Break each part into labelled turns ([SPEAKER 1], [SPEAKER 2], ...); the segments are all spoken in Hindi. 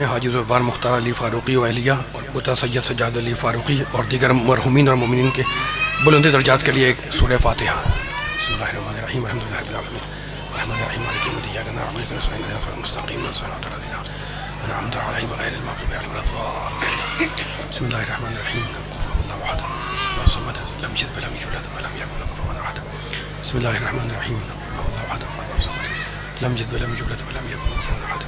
[SPEAKER 1] हाजी ज़ुफ़ार मुख्तार अली फ़ारूक़ी व अहलिया और पोता सैयद सज्जाद अली फ़ारूक़ी और दीगर मरहूमीन और मोमिनीन के बुलंद दर्जात के लिए एक सूरह फ़ातिहा। बिस्मिल्लाहिर्रहमानिर्रहीम अल्हम्दुलिल्लाहि रब्बिल आलमीन अर्रहमानिर्रहीम मालिकि यौमिद्दीन इय्याका नअबुदु व इय्याका नस्तईन इहदिnas मुस्तक़ीम सिरातल लज़ीना अनअमता अलैहिम गैरिल मग़ज़ूबि अलैहिम वलद्दाल्लीन। बिस्मिल्लाहिर्रहमानिर्रहीम अल्लाहु अहद अल्लाहु समद लम यलिद व लम यूलद व लम यकुल लहु कुफुवन अहद। बिस्मिल्लाहिर्रहमानिर्रहीम अल्लाहु अहद अल्लाहु समद लम यलिद व लम यूलद व लम यकुल लहु कुफुवन अहद।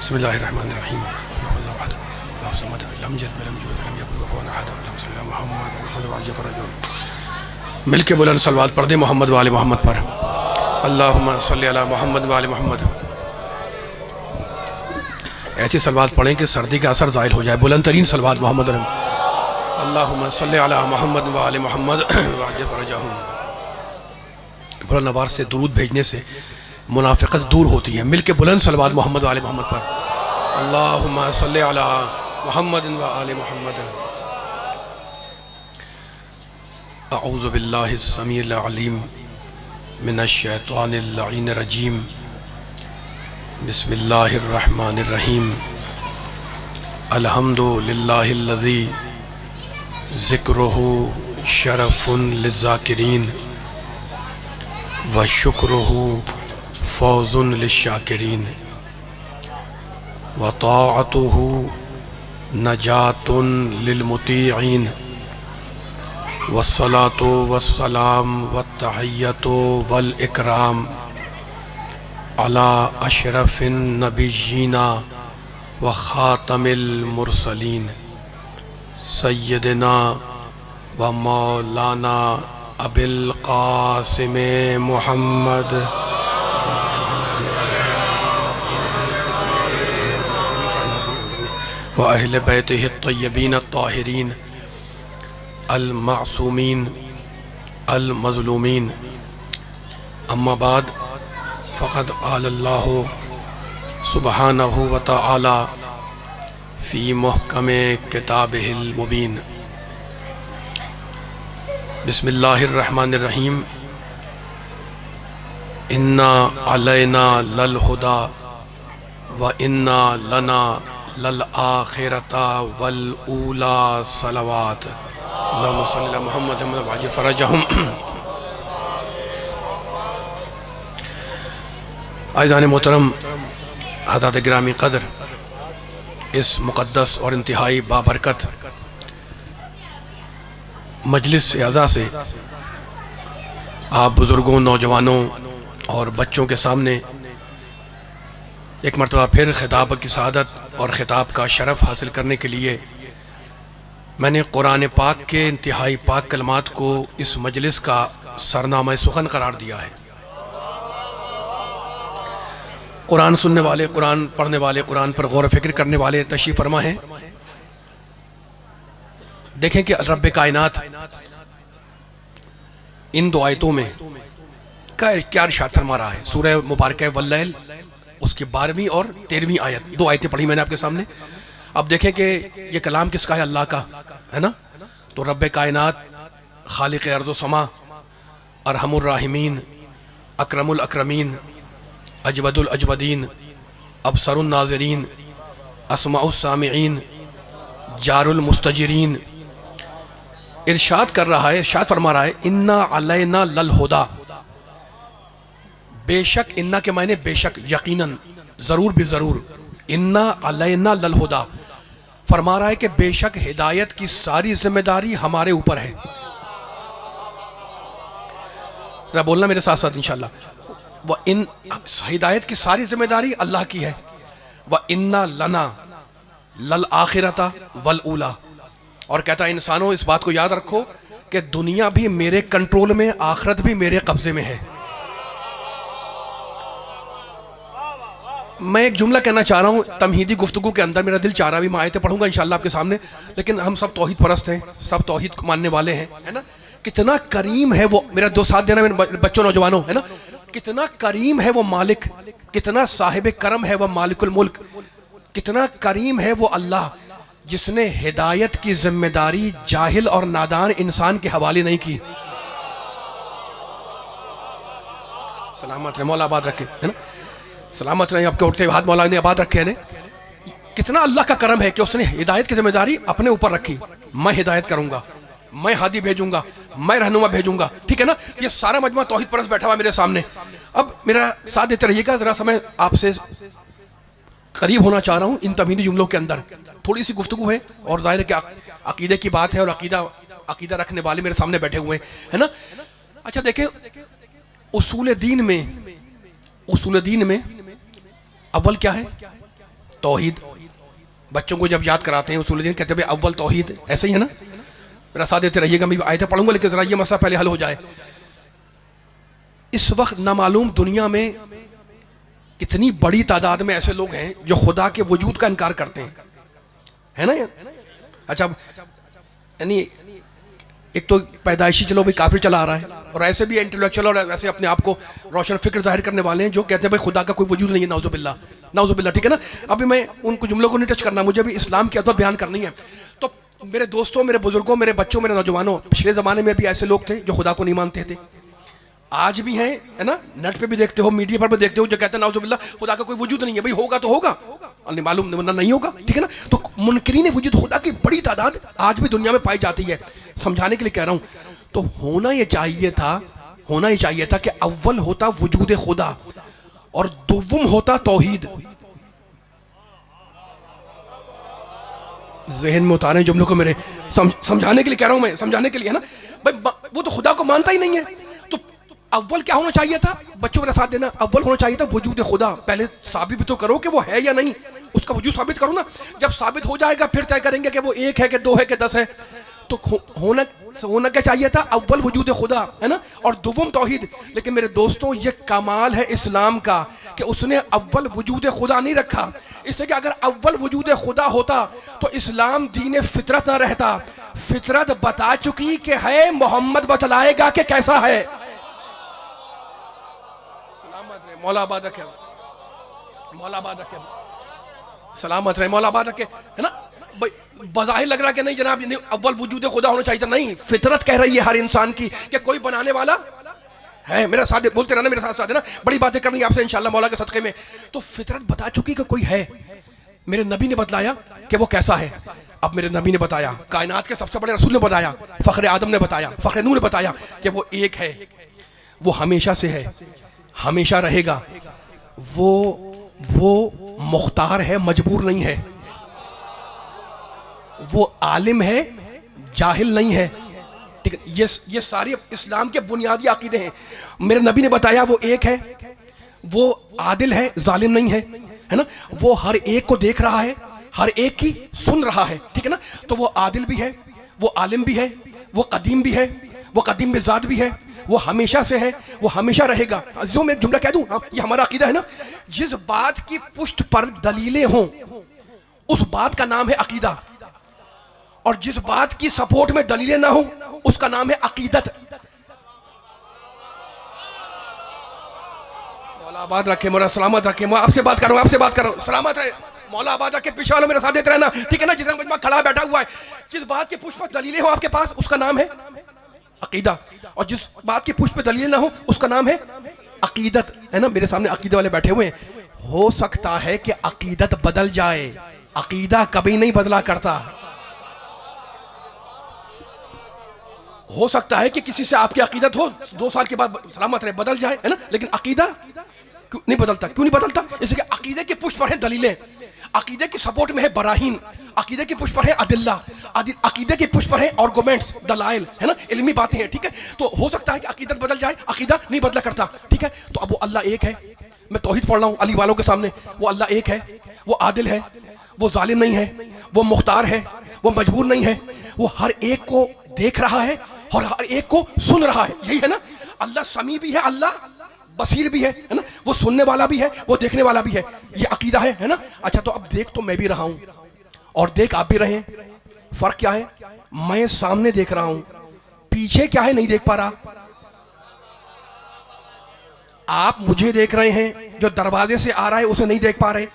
[SPEAKER 1] बिस्मिल्लाहिर्रहमानिर्रहीम अल्लाहु अहद अल्लाहु समद लम यलिद व लम यूलद व लम यकुल लहु कुफुवन अहद। अल्लाहुम्मा सल्लि अला मुहम्मद व अज्जल फरजहू। मिल के बुलंद सलवात पढ़ दे मोहम्मद व आले मोहम्मद पर। अल्लाहुम्मा सल्लि अला मुहम्मद व आले मोहम्मद। ऐसी सलवात पढ़ें कि सर्दी का असर ज़ाहिल हो जाए। बुलंद तरीन सलवात मोहम्मद। अल्लाहुम्मा सल्लि अला मुहम्मद व आले मोहम्मद व अज्जल फरजहू। बुलंद नवार से दुरूद भेजने से मुनाफिकत दूर होती है। मिल के बुलंद सलवात मोहम्मद व आले मोहम्मद पर। अल्लाहुम्मा सल्लि अला मुहम्मद व आले मोहम्मद। अऊज़ु बिल्लाहि अस्समीइल अलीम मिनश शैतानिर लईनिर रजीम। बिस्मिल्लाहिर रहमानिर रहीम। अल्हम्दुलिल्लाहिल्लज़ी ज़िक्रुहु शरफ़ुन लिज़्ज़ाकिरीन व शुक्रुहु फ़ौज़ुन लिश्शाकिरीन व ताअतुहु नजातुन लिलमुतीईन वस्सलातु वस्सलाम वत्तहिय्यतु वल इकराम अला अशरफिन नबिय्यिना व खातमिल मुरसलीन सय्यदना व मौलाना अबिल क़ासिम मुहम्मद व अहले बैतिहि अत्तय्यबीन अत्ताहिरीन अल मासूमीन अल मज़लूमीन। अम्मा बाद फ़क़द क़ालल्लाहु सुब्हानहु व तआला फ़ी मुहकमे किताबिहिल मुबीन। बिस्मिल्लाहिर रहमानिर रहीम। इन्ना अलैना लल हुदा व इन्ना लना लल आखिरता वल ऊला सलवात। अल्लाहुम्मा सल्लि अला मुहम्मद व अज्जिल फरजहुम। आइज़ान मोहतरम, हज़रात गिरामी क़द्र, इस मुक़द्दस और इंतहाई बाबरकत मजलिस अज़ा से आप बुज़ुर्गों, नौजवानों और बच्चों के सामने एक मरतबा फिर खिताब की सआदत और ख़िताब का शरफ़ हासिल करने के लिए मैंने कुरान पाक के इंतहाई पाक कलमात को इस मजलिस का सरनामा सुखन करार दिया है। कुरान सुनने वाले, कुरान पढ़ने वाले, कुरान पर गौर फ़िक्र करने वाले तशरीफ़ फरमा हैं। देखें कि रब्बे कायनात इन दो आयतों में क्या इरशाद फरमा रहा है। सूरह मुबारक वल्लैल, उसकी 12वीं और 13वीं आयत, दो आयतें पढ़ी मैंने आपके सामने। अब देखें कि ये कलाम किसका है? अल्लाह का है ना। तो रब्बे कायनात, खालिक़ अर्ज़ व समा, अरहमुर राहिमीन, अकरमुल अकरमीन, अजवदुल अजवदीन, अबसरुन नाज़रीन, अस्माउस सामिईन, जारुल मुस्तजिरीन इरशाद कर रहा है, इरशाद फरमा रहा है, इन्ना अलैना लल हुदा। बेशक, इन्ना के मायने बेशक, यकीनन, जरूर भी जरूर। इन्ना अलैना लल हुदा फरमा रहा है कि बेशक हिदायत की सारी जिम्मेदारी हमारे ऊपर है। जरा बोलना मेरे साथ साथ इंशाल्लाह। वह इन हिदायत की सारी जिम्मेदारी अल्लाह की है। वह इन्ना लना लल आखिरता वल ऊला। और कहता है, इंसानों, इस बात को याद रखो कि दुनिया भी मेरे कंट्रोल में, आखिरत भी मेरे कब्जे में है। मैं एक जुमला कहना चाह रहा हूँ तमहीदी गुफ्तगू के अंदर, मेरा दिल चाह रहा है, मैं आयतें पढ़ूंगा इंशाल्लाह आपके सामने, लेकिन हम सब तौहीद परस्त हैं, सब तौहीद मानने वाले हैं, है ना। कितना करीम है वो, मेरा दो साथ देना मेरे बच्चों, नौजवानों, है ना। कितना करीम है वो मालिक, कितना साहिब करम है वो मालिकुल मुल्क, कितना करीम है वो अल्लाह, जिसने हिदायत की जिम्मेदारी जाहिल और नादान इंसान के हवाले नहीं की। सलामत रहे, मौला आबाद रखे, है ना। सलामत रहे, आपके उठते हाथ मौला ने आबाद रखे हैं। कितना अल्लाह का करम है कि उसने हिदायत की जिम्मेदारी अपने ऊपर रखी। मैं हिदायत करूंगा, मैं हादी भेजूंगा, मैं रहनुमा भेजूंगा, ठीक है ना। ये सारा मजमा तौहीद परस्त बैठा हुआ मेरे सामने। अब मेरा साथ देते रहिएगा, जरा सा मैं आपसे करीब होना चाह रहा हूं इन तमीनी जुमलों के अंदर। थोड़ी सी गुफ्तगू है और जाहिर है कि अकीदे की बात है और अकीदा रखने वाले मेरे सामने बैठे हुए हैं ना। अच्छा देखें, उसूल दीन में अव्वल क्या है? तौहीद। बच्चों को जब याद कराते हैं उसूल दीन, कहते हैं अव्वल तौहीद, ऐसे ही है ना। मेरा साथ देते रहिएगा, मैं आयतें पढ़ूंगा लेकिन जरा ये मसला पहले हल हो जाए। इस वक्त नामालूम दुनिया में कितनी बड़ी तादाद में ऐसे लोग हैं जो खुदा के वजूद का इनकार करते हैं, है ना। अच्छा, यानी एक तो पैदाइशी चलो भाई काफिर चला आ रहा है, और ऐसे भी इंटेलेक्चुअल और ऐसे अपने आप को रोशन फिक्र जाहिर करने वाले हैं जो कहते हैं भाई खुदा का कोई वजूद नहीं है, नाउजुबिल्लाह, ठीक है ना। अभी मैं उनको जुमलों को नहीं टच करना, मुझे अभी इस्लाम की अदब बयान करनी है। तो मेरे दोस्तों, मेरे बुजुर्गों, मेरे बच्चों, मेरे नौजवानों, पिछले ज़माने में भी ऐसे लोग थे जो खुदा को नहीं मानते थे, आज भी हैं, है ना। नेट पे भी देखते हो, मीडिया पर भी देखते हो, जो कहते हैं नाउजुबिल्लाह खुदा का कोई वजूद नहीं है। भाई होगा तो होगा, नहीं मालूम वरना नहीं होगा, ठीक है ना। तो मुनकरीन वजूद खुदा की बड़ी तादाद आज भी दुनिया में पाई जाती है। समझाने के लिए कह रहा हूं। तो होना ये चाहिए था कि अव्वल होता वजूद खुदा और दुव्वम होता तौहीद। जहन में उतारे जुमलों को मेरे, समझाने के लिए कह रहा हूं मैं, समझाने के लिए, है ना। भाई वो तो खुदा को मानता ही नहीं है, तो अव्वल क्या होना चाहिए था? बच्चों मेरा साथ देना, अव्वल होना चाहिए था वजूद खुदा। पहले साबित भी तो करो कि वो है या नहीं, उसका वजूद साबित करो ना। जब साबित हो जाएगा फिर तय करेंगे कि वो एक है कि दो है कि 10 है। तो होना क्या चाहिए था? अव्वल वजूद खुदा, है ना, और दुव्वम तौहीद। लेकिन मेरे दोस्तों, ये कमाल है इस्लाम का कि उसने अव्वल वजूद खुदा नहीं रखा। इसलिए कि अगर अव्वल वजूद खुदा होता तो इस्लाम दीन फितरत ना रहता। फितरत बता चुकी कि है, मोहम्मद बतलाएगा कि कैसा है। मौला आबाद रखे, मौला आबाद रखे, सलामत रहे, मौला आबाद रखे, है ना। बज़ाहिर लग रहा है कि नहीं जनाब अव्वल वजूद खुदा होना चाहिए था। नहीं, फितरत कह रही है हर इंसान की कि कोई बनाने वाला है। मेरा साथ बोलते रहना, मेरे साथ देना, बड़ी बातें करनी है आपसे इंशाल्लाह मौला के सदक़े में। तो फितरत बता चुकी कि कोई है। मेरे नबी ने बतलाया कि वो कैसा है। अब मेरे नबी ने बताया, कायनात के सबसे बड़े रसूल ने बताया, फ़ख्र आदम ने बताया, फ़ख्र नूह ने बताया कि वो एक है, वो हमेशा से है, हमेशा रहेगा। वो मुख्तार है, मजबूर नहीं है। वो आलिम है, जाहिल नहीं है, ठीक है। ये सारे इस्लाम के बुनियादी अकीदे हैं। मेरे नबी ने बताया वो एक है, वो आदिल है, जालिम नहीं है ना। वो हर एक को देख रहा है, हर एक की सुन रहा है, ठीक है ना। तो वो आदिल भी है, वो आलिम भी है, वो कदीम भी है, वो कदीम बेजाद भी है, वो हमेशा से है, वो हमेशा रहेगा। जो मैं जुमला कह दूं, ये हमारा अकीदा है ना। जिस बात की पुष्ट पर दलीलें हों उस बात का नाम है अकीदा, और जिस बात की सपोर्ट में दलीलें ना हो उसका नाम है अकीदत। मौला आबाद रखे, मौला सलामत रखे। मैं आपसे बात कर रहा हूं, सलामत रहे, मौला आबाद रखे। पीछे वालों मेरे साथ देते रहना, ठीक है ना। जिस मजमा खड़ा बैठा हुआ है, जिस बात की पुष्ट पर दलीलें हो आपके पास उसका नाम है अकीदा, और जिस बात की पुष्ट पर दलीलें ना हो उसका नाम है अकीदत, है ना। मेरे सामने अकीदे वाले बैठे हुए हैं। हो सकता है कि अकीदत बदल जाए, अकीदा कभी नहीं बदला करता। हो सकता है कि किसी से आपकी अकीदत हो 2 साल के बाद सलामत रहे बदल जाए, है ना, लेकिन अकीदा नहीं बदलता। क्यों नहीं बदलता? इसलिए कि अकीदे की पुष्ट पर है दलीलें, अकीदे की सपोर्ट में है बराहीन, अकीदे की पुष्ट पर है अदिल्ला, अकीदे की पुष्ट पर है आर्गुमेंट्स, दलाइल, है ना, इल्मी बातें हैं, ठीक है। तो हो सकता है कि अकीदत बदल जाए, अकीदा नहीं बदला करता, ठीक है। तो अब वो अल्लाह एक है, मैं तौहीद पढ़ रहा हूँ अली वालों के सामने। वो अल्लाह एक है, वो आदिल है, वो जालिम नहीं है, वो मुख्तार है, वो मजबूर नहीं है, वो हर एक को देख रहा है और हर एक को सुन रहा है। यही है ना। अल्लाह समी भी है, अल्लाह बसीर भी है ना। वो सुनने वाला भी है, वो देखने वाला भी है। ये अकीदा है ना। अच्छा, तो अब देख तो मैं भी रहा हूं और देख आप भी रहे। फर्क क्या है? मैं सामने देख रहा हूं, पीछे क्या है नहीं देख पा रहा। आप मुझे देख रहे हैं, जो दरवाजे से आ रहा है उसे नहीं देख पा रहे,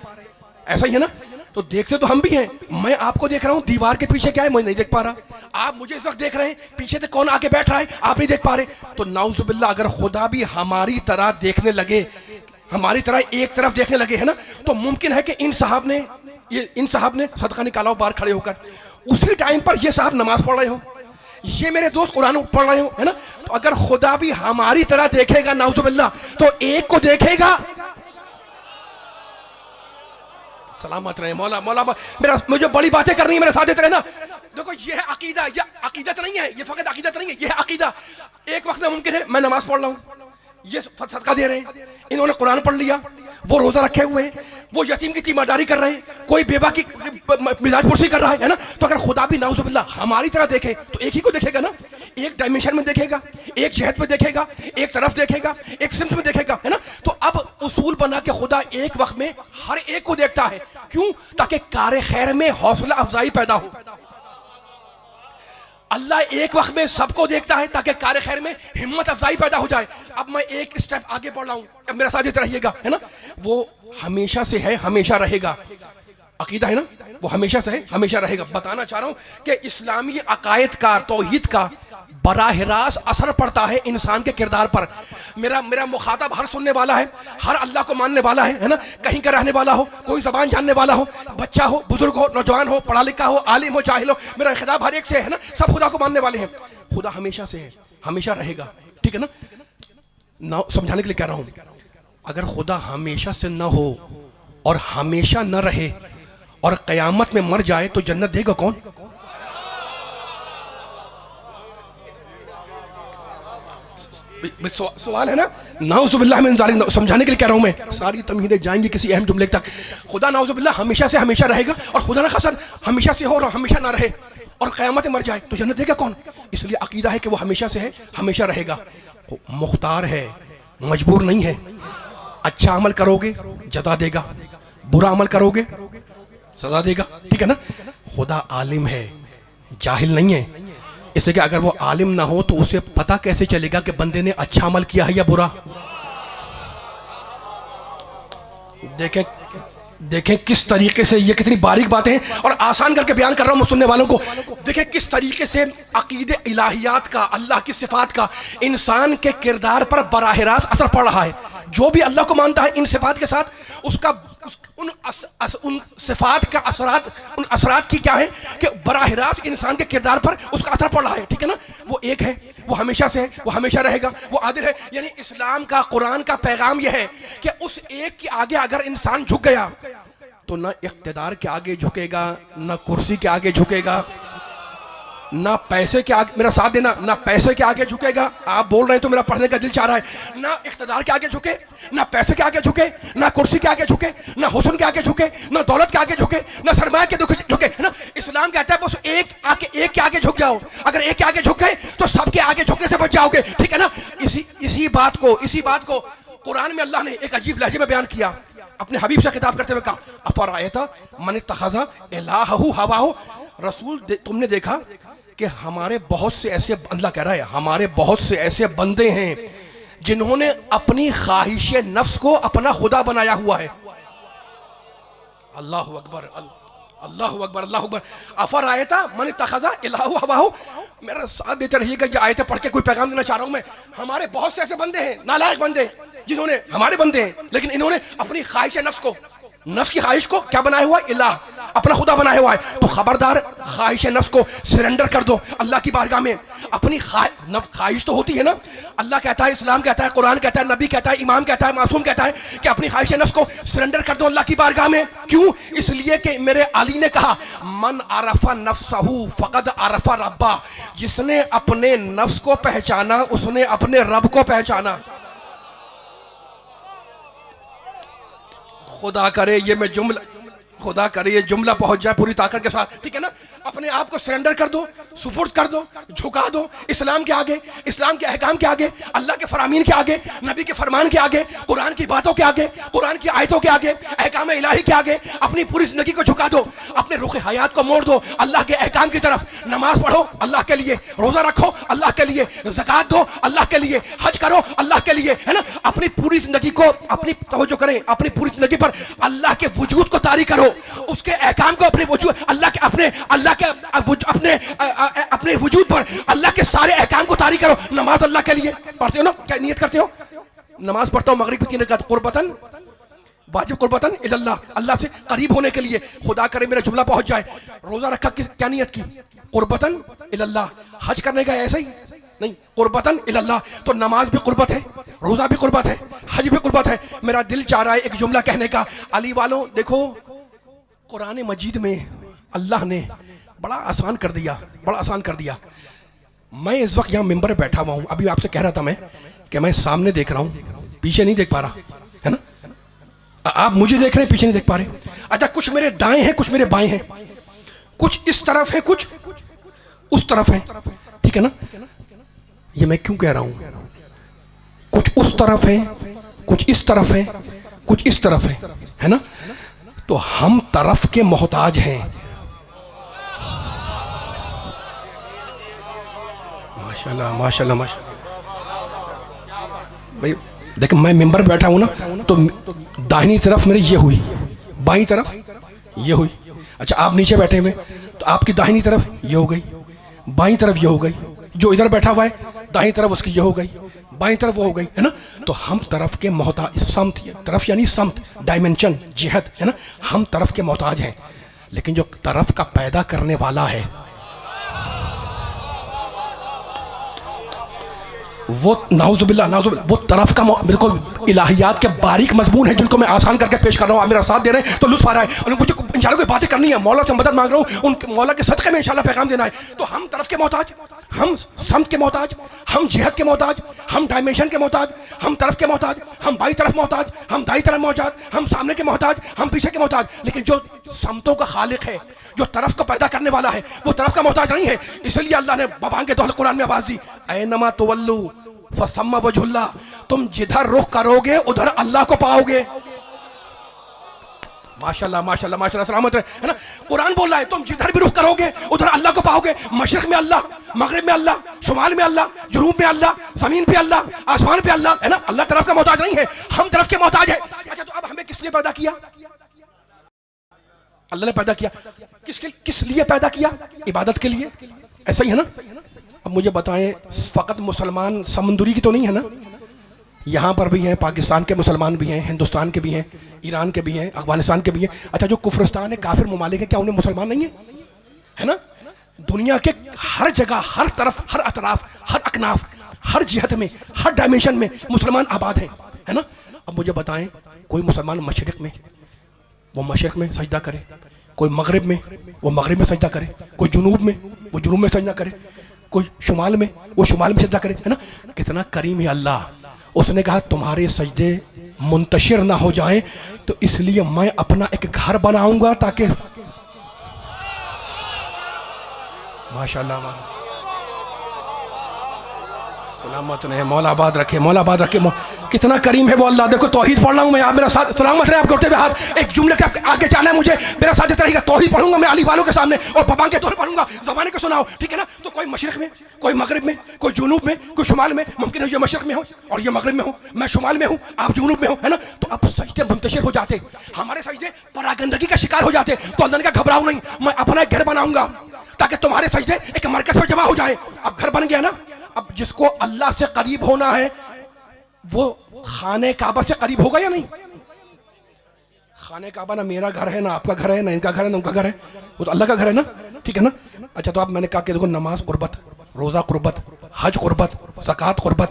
[SPEAKER 1] ऐसा ही है ना। तो देखते तो हम भी हैं। मैं आपको देख रहा हूं, दीवार के पीछे क्या है मैं नहीं देख पा रहा। आप मुझे इस वक्त देख रहे हैं, पीछे से कौन आके बैठ रहा है आप नहीं देख पा रहे। तो नाउजुबिल्लाह, अगर खुदा भी हमारी तरह देखने लगे, हमारी तरह एक तरफ देखने लगे, है ना, तो मुमकिन है कि इन साहब ने ये इन साहब ने सदका निकाला हो बाहर खड़े होकर, उसी टाइम पर ये साहब नमाज पढ़ रहे हो, ये मेरे दोस्त कुरान पढ़ रहे हो, है ना। तो अगर खुदा भी हमारी तरह देखेगा नाउजुबिल्लाह, तो एक को देखेगा। सलामत रहे मौला। मौला मेरा, मुझे बड़ी बातें करनी है, मेरे साथ देते रहना। देखो ये है अकीदा, ये अकीदत नहीं है, ये फकत अकीदत नहीं है, ये है अकीदा। एक वक्त में मुमकिन है मैं नमाज पढ़ रहा हूँ, ये सदका दे रहे हैं, इन्होंने कुरान पढ़ लिया, वो रोजा रखे हुए हैं, वो यतीम की तीमारदारी कर रहे हैं, कोई बेवा की मिजाज पुरसी कर रहा है ना। तो अगर खुदा भी नाउजुबिल्लाह हमारी तरह देखे तो एक ही को देखेगा ना, एक डायमेंशन में देखेगा, एक जहत में देखेगा, एक तरफ देखेगा, एक सिमत में देखेगा, है ना। तो अब उसूल बना के खुदा एक वक्त में हर एक को देखता है, क्यों? ताकि कार खैर में हौसला अफजाई पैदा हो। अल्लाह एक वक्त में सबको देखता है ताकि कार खैर में हिम्मत अफजाई पैदा हो जाए। अब मैं एक स्टेप आगे बढ़ रहा हूं, अब मेरा साथ देते रहिएगा, है ना। वो हमेशा से है, हमेशा रहेगा, अकीदा है ना, वो हमेशा से है, हमेशा रहेगा। बताना चाह रहा हूं कि इस्लामी अकायद का, तौहीद का बराह रास्त असर पड़ता है इंसान के किरदार पर। मेरा मुखातब हर सुनने वाला है, हर अल्लाह को मानने वाला है ना, कहीं का रहने वाला हो, कोई जबान जानने वाला हो, बच्चा हो, बुजुर्ग हो, नौजवान हो, पढ़ा लिखा हो, आलिम हो, जाहिल हो, मेरा खिताब हर एक से है ना, सब खुदा को मानने वाले हैं। खुदा हमेशा से है, हमेशा रहेगा, ठीक है ना। समझाने के लिए कह रहा हूं, अगर खुदा हमेशा से न हो और हमेशा न रहे और कयामत में मर जाए तो जन्नत देगा कौन? सवाल है ना, नाउजुबिल्लाह मिन ज़ालिक। समझाने के लिए कह रहा हूं मैं, सारी तमहीदें जाएंगी किसी अहम जुमले तक। खुदा नाउजुबिल्लाह हमेशा से हमेशा रहेगा, और खुदा ना खासा हमेशा से हो और हमेशा ना रहे और क़यामत में मर जाए तो जन्नत देगा कौन? इसलिए अकीदा है कि वो हमेशा से है, हमेशा रहेगा, मुख्तार है, मजबूर नहीं है। अच्छा अमल करोगे जज़ा देगा, बुरा अमल करोगे सजा देगा, ठीक है ना। खुदा आलिम है, जाहिल नहीं है। इसलिए कि अगर वो आलिम ना हो तो उसे पता कैसे चलेगा कि बंदे ने अच्छा अमल किया है या बुरा? देखें किस तरीके से, ये कितनी बारीक बातें हैं और आसान करके बयान कर रहा हूं सुनने वालों को। देखें किस तरीके से अकीदे इलाहियात का, अल्लाह की सिफात का इंसान के किरदार पर बराह रास्त असर पड़ रहा है। जो भी अल्लाह को मानता है इन सिफात के साथ, उसका उन सिफात का असरात, उन असरात की क्या है कि बराह रास्त इंसान के किरदार पर उसका असर पड़ रहा है, ठीक है ना। वो एक है, वो हमेशा से है, वो हमेशा रहेगा, वो आदिल है। यानी इस्लाम का, कुरान का पैगाम यह है कि उस एक के आगे अगर इंसान झुक गया तो ना इख्तिदार के आगे झुकेगा, ना कुर्सी के आगे झुकेगा, ना पैसे के आगे, मेरा साथ देना, ना पैसे के आगे झुकेगा। आप बोल रहे हैं तो मेरा पढ़ने का दिल चाह रहा है। ना इख्तिदार के आगे झुके, ना पैसे के आगे झुके, ना कुर्सी के आगे झुके, ना हुस्न के आगे झुके, ना दौलत के आगे झुके, ना सरमाया के झुके, है ना। इस्लाम कहता है बस एक के आगे झुक जाओ। अगर एक के आगे झुक गए तो सबके आगे झुकने से बच जाओगे, ठीक है ना। इसी बात को कुरान में अल्लाह ने एक अजीब लहजे में बयान किया, अपने हबीब से खिताब करते हुए कहा, अफरायता मन इत्तखज़ा इलाहहु हवाहु। रसूल तुमने देखा कि हमारे बहुत से ऐसे, अल्लाह कह रहा है, हमारे बहुत से ऐसे बंदे हैं जिन्होंने अपनी ख्वाहिश नफ्स को अपना खुदा बनाया हुआ है। अल्लाहु अकबर, अल्लाहु अकबर, अल्लाहु अकबर। अफरायता मन इत्तखज़ा इलाहहु हवाहु। मेरा साथ देते रहिएगा, ये आयतें पढ़ के कोई पैगाम देना चाह रहा हूं मैं। हमारे बहुत से ऐसे बंदे हैं, नालायक बंदे, जिन्होंने, हमारे बंदे हैं, लेकिन इन्होंने अपनी ख्वाहिश नफ्स को, नफ्स की ख्वाहिश को क्या बनाया हुआ है? इलाह, अपना खुदा बनाया हुआ है। तो खबरदार ख्वाहिश नफ्स को सरेंडर कर दो अल्लाह की बारगाह में। अपनी ख्वाहिश तो होती है ना, अल्लाह कहता है, इस्लाम कहता है, कुरान कहता है, नबी कहता है, इमाम कहता है, मासूम कहता है कि अपनी ख्वाहिश नफ्स को सरेंडर कर दो अल्लाह की बारगाह में। क्यों? इसलिए कि मेरे अली ने कहा, मन अरफा नफ्सहू फकद अरफा रब्बा। जिसने अपने नफ्स को पहचाना उसने अपने रब को पहचाना। खुदा करे ये जुमला पहुंच जाए पूरी ताकत के साथ, ठीक है ना। अपने आप को सरेंडर कर दो, सुपुर्द कर दो, झुका दो इस्लाम के आगे, इस्लाम के अहकाम के आगे, अल्लाह के फरामीन के आगे, नबी के फरमान के आगे, कुरान की बातों के आगे, कुरान की आयतों के आगे, अहकाम इलाही के आगे अपनी पूरी जिंदगी को झुका दो। अपने रुख हयात को मोड़ दो अल्लाह के अहकाम की तरफ। नमाज पढ़ो अल्लाह के लिए, रोजा रखो अल्लाह के लिए, ज़कात दो अल्लाह के लिए, हज करो अल्लाह के लिए, है ना। अपनी पूरी जिंदगी को, अपनी तवज्जो करें, अपनी पूरी जिंदगी पर अल्लाह के वजूद को तारी करो, उसके अहकाम को, अपने वजूद, अल्लाह के अपने वजूद पर अल्लाह के सारे अहकाम को तारी करो। नमाज अल्लाह के लिए पढ़ते हो ना, क्या नियत करते हो? नमाज पढ़ता हूँ मगरिब की रकात कुर्बतन वाजिब कुर्बतन इल्लल्लाह, अल्लाह से करीब होने के लिए, खुदा करे मेरा जुमला पहुंच जाए। रोजा रखा क्या नियत की? कुर्बतन इल्लल्लाह। हज करने का ऐसा ही नहीं, कुर्बतन इल्लल्लाह। तो नमाज भी कुर्बत है, रोजा भी कुर्बत है, हज भी कुर्बत है। मेरा दिल चाह रहा है एक जुमला कहने का। अली वालों देखो, कुरान मजीद में अल्लाह ने बड़ा आसान कर दिया, बड़ा आसान कर दिया। मैं इस वक्त यहाँ मेंबर पे बैठा हुआ हूँ, अभी आपसे कह रहा था मैं कि मैं सामने देख रहा हूँ, पीछे नहीं देख पा रहा, है ना? आप मुझे देख रहे हैं, पीछे नहीं देख पा रहे। अच्छा, कुछ मेरे दाएं हैं, कुछ मेरे बाएं हैं, कुछ इस तरफ है, कुछ उस तरफ है, ठीक है ना? ये मैं क्यों कह रहा हूं? कुछ उस तरफ है, कुछ इस तरफ है, कुछ इस तरफ है ना? तो हम तरफ के मोहताज हैं। माशाल्लाह माशाल्लाह माशाल्लाह। भाई देख, मैं मेंबर बैठा हूं ना, तो दाहिनी तरफ मेरी ये हुई, बाईं तरफ ये हुई। अच्छा, आप नीचे बैठे हुए तो आपकी दाहिनी तरफ ये हो गई, बाईं तरफ ये हो गई। जो इधर बैठा हुआ है दाहिनी तरफ उसकी ये हो गई, बाईं तरफ वो हो गई, है ना? तो हम तरफ के मोहताज, समत, तरफ यानी समत, डायमेंशन, जिहत, है ना? हम तरफ के मोहताज हैं। लेकिन जो तरफ का पैदा करने वाला है वो नाउजुबिल्लाह नाउजुबिल्लाह, वो तरफ का बिल्कुल इलाहियात के बारीक मजमून है जिनको मैं आसान करके पेश कर रहा हूँ। आप मेरा साथ दे रहे हैं तो लुत्फ आ रहा है। और मुझे इंशाल्लाह कोई बातें करनी है, मौला से मदद मांग रहा हूँ, उन मौला के सदक़े में इंशाल्लाह पैगाम देना है। तो हम तरफ के मोहताज, हम समत के मोहताज, हम जिहत के मोहताज, हम डायमेंशन के मोहताज, हम तरफ के मोहताज, हम बाई तरफ मोहताज, हम दाई तरफ मोहताज, हम सामने के मोहताज, हम पीछे के मोहताज। लेकिन जो समतों का खालिक है, जो तरफ को पैदा करने वाला है, वो तरफ का मोहताज नहीं है। इसलिए अल्लाह ने बबांगे दोहल कुरान में आवाज दी, ऐनमा तुवल्लू फसम्मा वजहुल्लाह, तुम जिधर रुख करोगे उधर अल्लाह को पाओगे। माशाल्लाह माशाल्लाह माशाल्लाह, सलामत है ना? कुरान बोल रहा है तुम जिधर भी रुख करोगे उधर अल्लाह को पाओगे। मशरिक में अल्लाह, मगरिब में अल्लाह, शुमाल में अल्लाह, जुनूब में अल्लाह, जमीन पे अल्लाह, आसमान पे अल्लाह, है ना? अल्लाह तरफ का मोहताज नहीं है, हम तरफ के मोहताज है। अच्छा, तो अब हमें किस लिए पैदा किया? अल्लाह ने पैदा किया, किस लिए पैदा किया? इबादत के लिए, ऐसा ही है ना? अब मुझे बताएं, फकत मुसलमान समुंदरी की तो नहीं है ना? यहाँ पर भी हैं, पाकिस्तान के मुसलमान भी हैं, हिंदुस्तान के भी हैं, ईरान के भी हैं, अफगानिस्तान के भी हैं। अच्छा, जो कुफरिस्तान है, काफिर ममालिक है, क्या उन्हें मुसलमान नहीं है? है ना? दुनिया के हर जगह, हर तरफ, हर अतराफ, हर अकनाफ, हर जिहत में, हर डायमेंशन में मुसलमान आबाद हैं, है ना? अब मुझे बताएं, कोई मुसलमान मशरिक में वो मशरिक में सजदा करे, कोई मगरिब में वो मगरिब में सजदा करे, कोई जुनूब में वो जुनूब में सजदा करे, कोई शुमाल में वो शुमाल में सजदा करे, है ना? कितना करीम है अल्लाह। उसने कहा तुम्हारे सजदे मुंतशिर ना हो जाएं, तो इसलिए मैं अपना एक घर बनाऊंगा ताकि माशाल्लाह सलामत रहे, मौला आबाद रखे, मौला आबाद रखे। कितना करीम है वो अल्लाह। देखो तौहीद पढ़ रहा हूँ मैं, आप मेरा साथ सलामत रहे। आप करते हुए हाथ एक जुमले के आगे जाना है मुझे, मेरा साथ देता रहेगा। तौहीद पढ़ूंगा मैं अली वालों के सामने और पपांग के तौर पढ़ूंगा, ज़माने को सुनाओ, ठीक है ना? तो कोई मशरिक में, कोई मगरिब में, कोई जुनूब में, कोई शुमाल में, मुमकिन है ये मशरिक में हो और ये मगरिब में हो, मैं शुमाल में हूँ, आप जुनूब में हो, है ना? तो अब सजदे मुंतशिर हो जाते, हमारे सजदे परागंदगी का शिकार हो जाते। तो अल्लाह ने कहा घबराओ नहीं, मैं अपना एक घर बनाऊंगा ताकि तुम्हारे सजदे एक मरकज पर जमा हो जाए। अब घर बन गया ना? अब जिसको अल्लाह से करीब होना है वो खाने काबा से करीब होगा या नहीं? खाने काबा ना मेरा घर है, ना आपका घर है, ना इनका घर है, ना उनका घर है, वो तो अल्लाह का घर है ना, ठीक है ना? अच्छा, तो आप मैंने कहा कि देखो नमाज कुर्बत, रोजा कुर्बत, हज कुर्बत, ज़कात कुर्बत,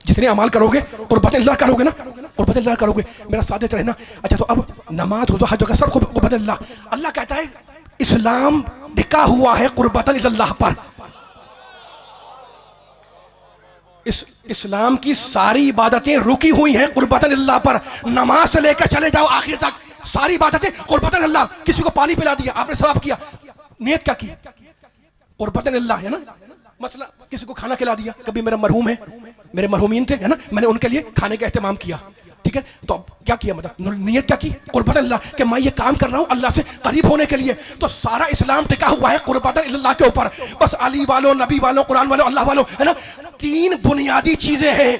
[SPEAKER 1] जितने अमाल करोगे कुर्बत अल्लाह करोगे ना, कुर्बत अल्लाह करोगे, मेरा साथ देते रहना। अच्छा, तो अब नमाज रोजा हज सब कुर्बत अल्लाह। अल्लाह कहता है इस्लाम टिका हुआ है कुर्बत अल्लाह पर। इस्लाम की सारी इबादतें रुकी हुई हैं कुर्बतन अल्लाह पर। नमाज से लेकर चले जाओ आखिर तक सारी इबादतें कुर्बतन अल्लाह। किसी को पानी पिला दिया, आपने सवाब किया, नियत क्या की? कुर्बतन अल्लाह, है ना? मतलब किसी को खाना खिला दिया, कभी मेरा मरहूम है, मेरे मरहूमीन थे, है ना, मैंने उनके लिए खाने का एहतमाम किया, ठीक है? तो अब क्या किया? मतलब नियत क्या की? कुर्बतन अल्लाह, कि मैं ये काम कर रहा हूँ अल्लाह से करीब होने के लिए। तो सारा इस्लाम टिका हुआ है कुर्बतन अल्लाह के ऊपर। बस अली वालों, नबी वालों, कुरान वालों, अल्लाह वालों, है ना? तीन बुनियादी चीजें हैं,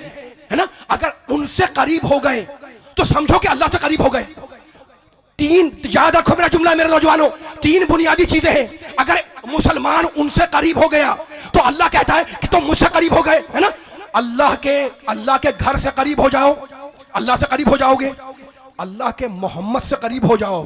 [SPEAKER 1] है ना? अगर उनसे करीब हो गए तो समझो कि अल्लाह से करीब हो गए। तीन, याद रखो मेरा जुमला मेरे नौजवानों, तीन बुनियादी चीजें हैं। अगर मुसलमान उनसे करीब हो गया तो अल्लाह कहता है कि तुम मुझसे करीब हो गए, है ना? अल्लाह के घर से करीब हो जाओ, अल्लाह से करीब हो जाओगे। अल्लाह के मोहम्मद से करीब हो जाओ।